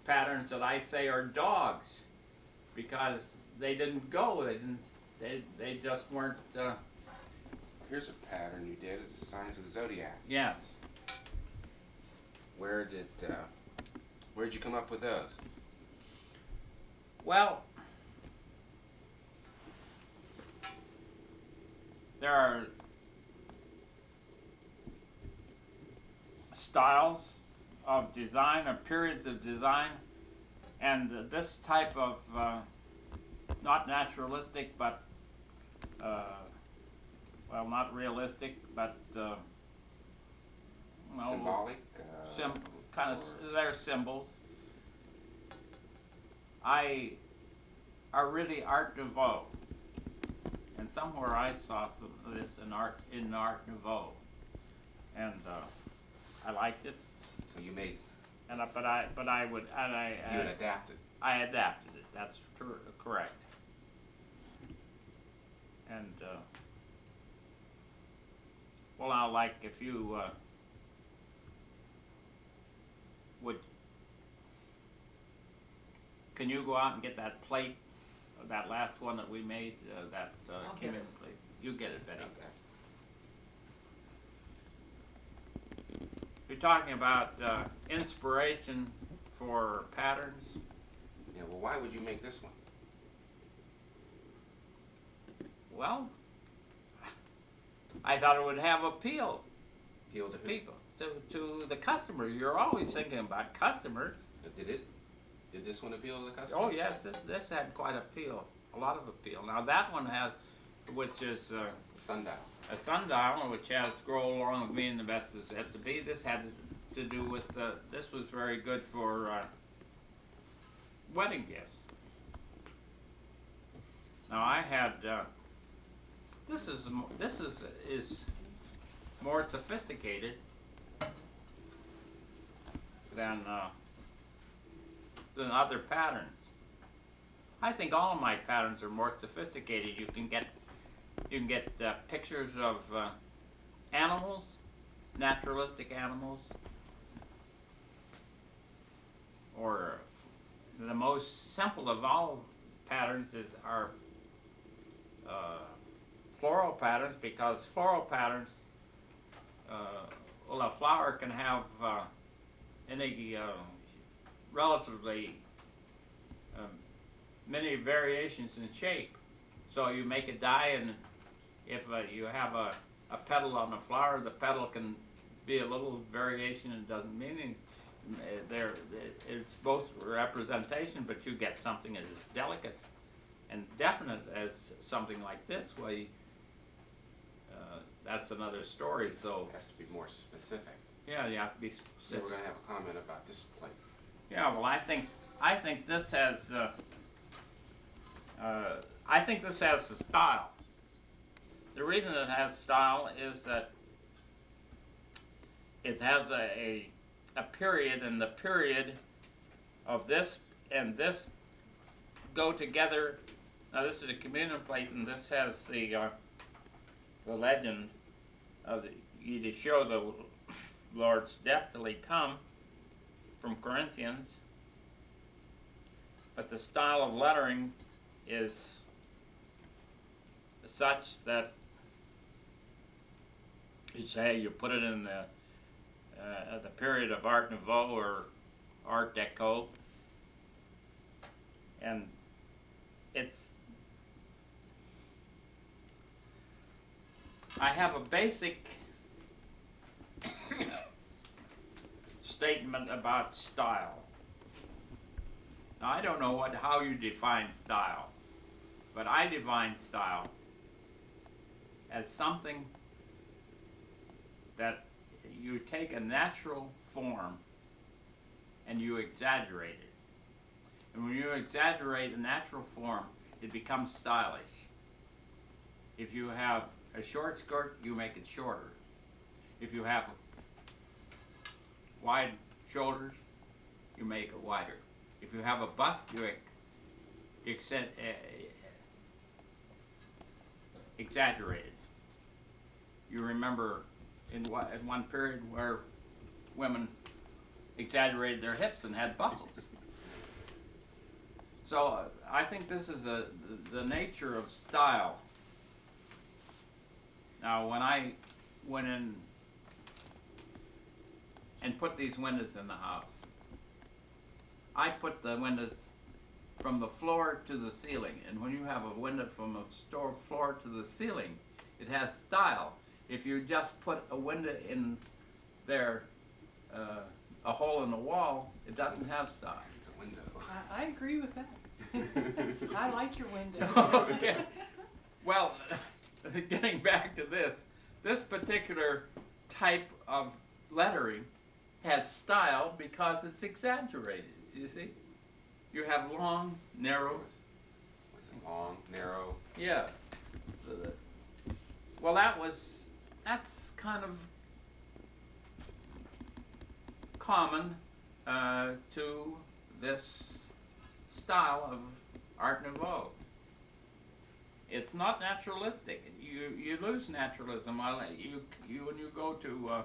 patterns that I say are dogs, because they didn't go, they just weren't. Here's a pattern you did of the signs of the zodiac. Yes. Where'd you come up with those? Well, there are styles of design, or periods of design, and this type of not naturalistic, but well, not realistic, but Symbolic? Kind of, they're symbols. Are really Art Nouveau, and somewhere I saw some of this in Art Nouveau, and I liked it. So you made. And but I would, and you had adapted. I adapted it. That's true, correct. And well, now, like if you can you go out and get that plate, that last one that we made, that came in plate? You get it, Betty. Okay. You're talking about inspiration for patterns. Yeah. Well, why would you make this one? Well, I thought it would have appeal Appeal to to who? people, to the customer. You're always thinking about customers. Did it? Did this one appeal to the customer? Oh yes, this had quite appeal, a lot of appeal. Now that one has, which is Sundial. a sundial, which has scroll along with me and the best is yet to be. This had to do with, this was very good for wedding gifts. Now I had, this is more sophisticated than other patterns. I think all of my patterns are more sophisticated. You can get pictures of animals, naturalistic animals, or the most simple of all patterns is our floral patterns, because floral patterns, well, a flower can have any relatively many variations in shape. So you make a die, and if you have a petal on a flower, the petal can be a little variation and doesn't mean anything. It's both representation, but you get something that is delicate and definite as something like this. Well, that's another story. So It has to be more specific. yeah, you have to be So specific. we're going to have a comment about this plate. Yeah, well, I think this has I think this has a style. The reason it has style is that it has a period, and the period of this and this go together. Now this is a communion plate, and this has the legend of you to show the Lord's death till he come, from Corinthians. But the style of lettering is such that you say you put it in the period of Art Nouveau or Art Deco, and it's, I have a basic statement about style. Now I don't know how you define style, but I define style as something that you take a natural form and you exaggerate it. And when you exaggerate a natural form, it becomes stylish. If you have a short skirt, you make it shorter. If you have wide shoulders, you make it wider. If you have a bust, you exaggerate it. You remember in one period where women exaggerated their hips and had bustles. So I think this is the nature of style. Now when I went in and put these windows in the house, I put the windows from the floor to the ceiling. And when you have a window from a floor to the ceiling, it has style. If you just put a window in there, a hole in the wall, it doesn't have style. It's a window. I agree with that. I like your windows. Okay. Well, getting back to this particular type of lettering has style because it's exaggerated, you see? You have long, narrow. Was it long, narrow? Yeah. Well, that's kind of common to this style of Art Nouveau. It's not naturalistic. You lose naturalism. You when you go to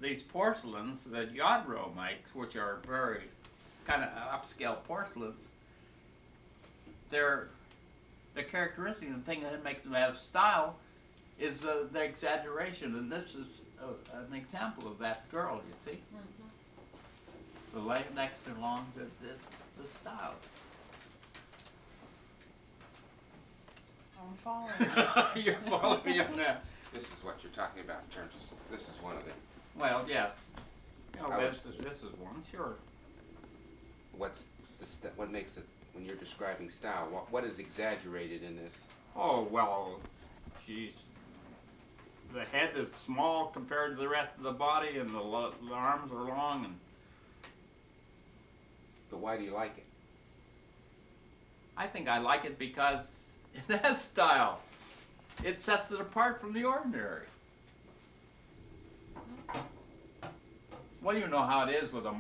these porcelains that Yadro makes, which are very kind of upscale porcelains, the characteristic, the thing that makes them have style, is the exaggeration, and this is an example of that girl. You see, the leg next to long, the style. I'm following. You're following me on that. This is what you're talking about in terms of, this is one of the, Well, yes. Oh, I this is one, sure. what makes it, when you're describing style, what is exaggerated in this? Oh, well, she's the head is small compared to the rest of the body, and the arms are long, and But why do you like it? I think I like it because it has style. It sets it apart from the ordinary. Well, you know how it is with a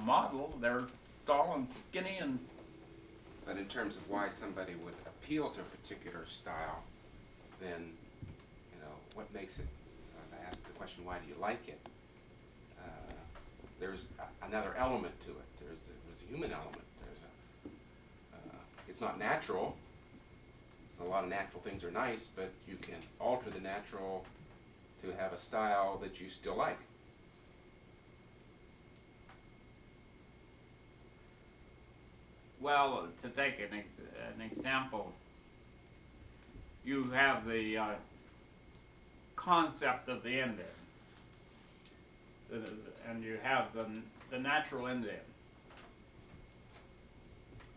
model. They're tall and skinny, and But in terms of why somebody would appeal to a particular style, then, you know, what makes it, so as I asked the question, why do you like it? There's another element to it. There's a human element. It's not natural. So a lot of natural things are nice, but you can alter the natural to have a style that you still like. well, to take an example, you have the concept of the Indian, and you have the natural Indian.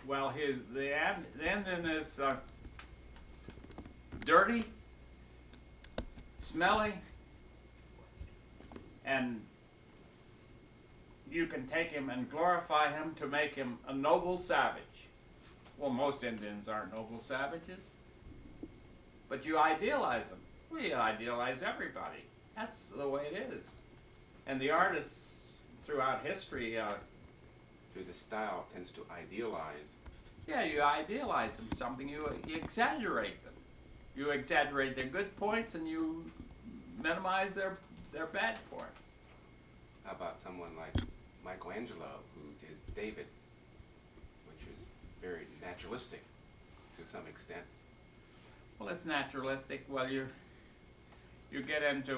Well, the Indian is dirty, smelly, and you can take him and glorify him to make him a noble savage. Well, most Indians aren't noble savages, but you idealize them. We idealize everybody. That's the way it is. And the artists throughout history, Through the style tends to idealize. yeah, you idealize them, something, you exaggerate them. You exaggerate their good points and you minimize their bad points. How about someone like Michelangelo, who did David, which is very naturalistic to some extent. Well, it's naturalistic. Well, you get into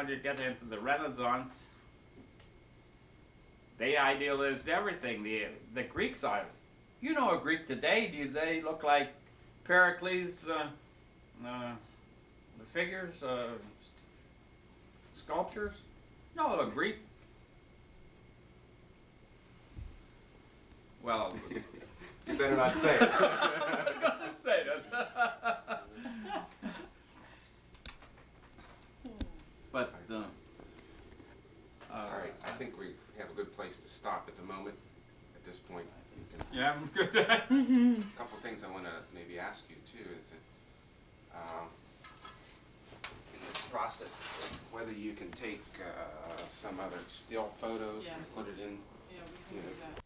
you get into the Renaissance. They idealized everything. The Greeks are. You know a Greek today, do they look like Pericles, the figures, sculptures? No, a Greek. Well, You better not say it. I'm gonna say that. But All right, I think we have a good place to stop at the moment, at this point. yeah, I'm good. A couple things I want to maybe ask you too is that in this process, whether you can take some other still photos Yes. and put it in. Yeah, we can do that.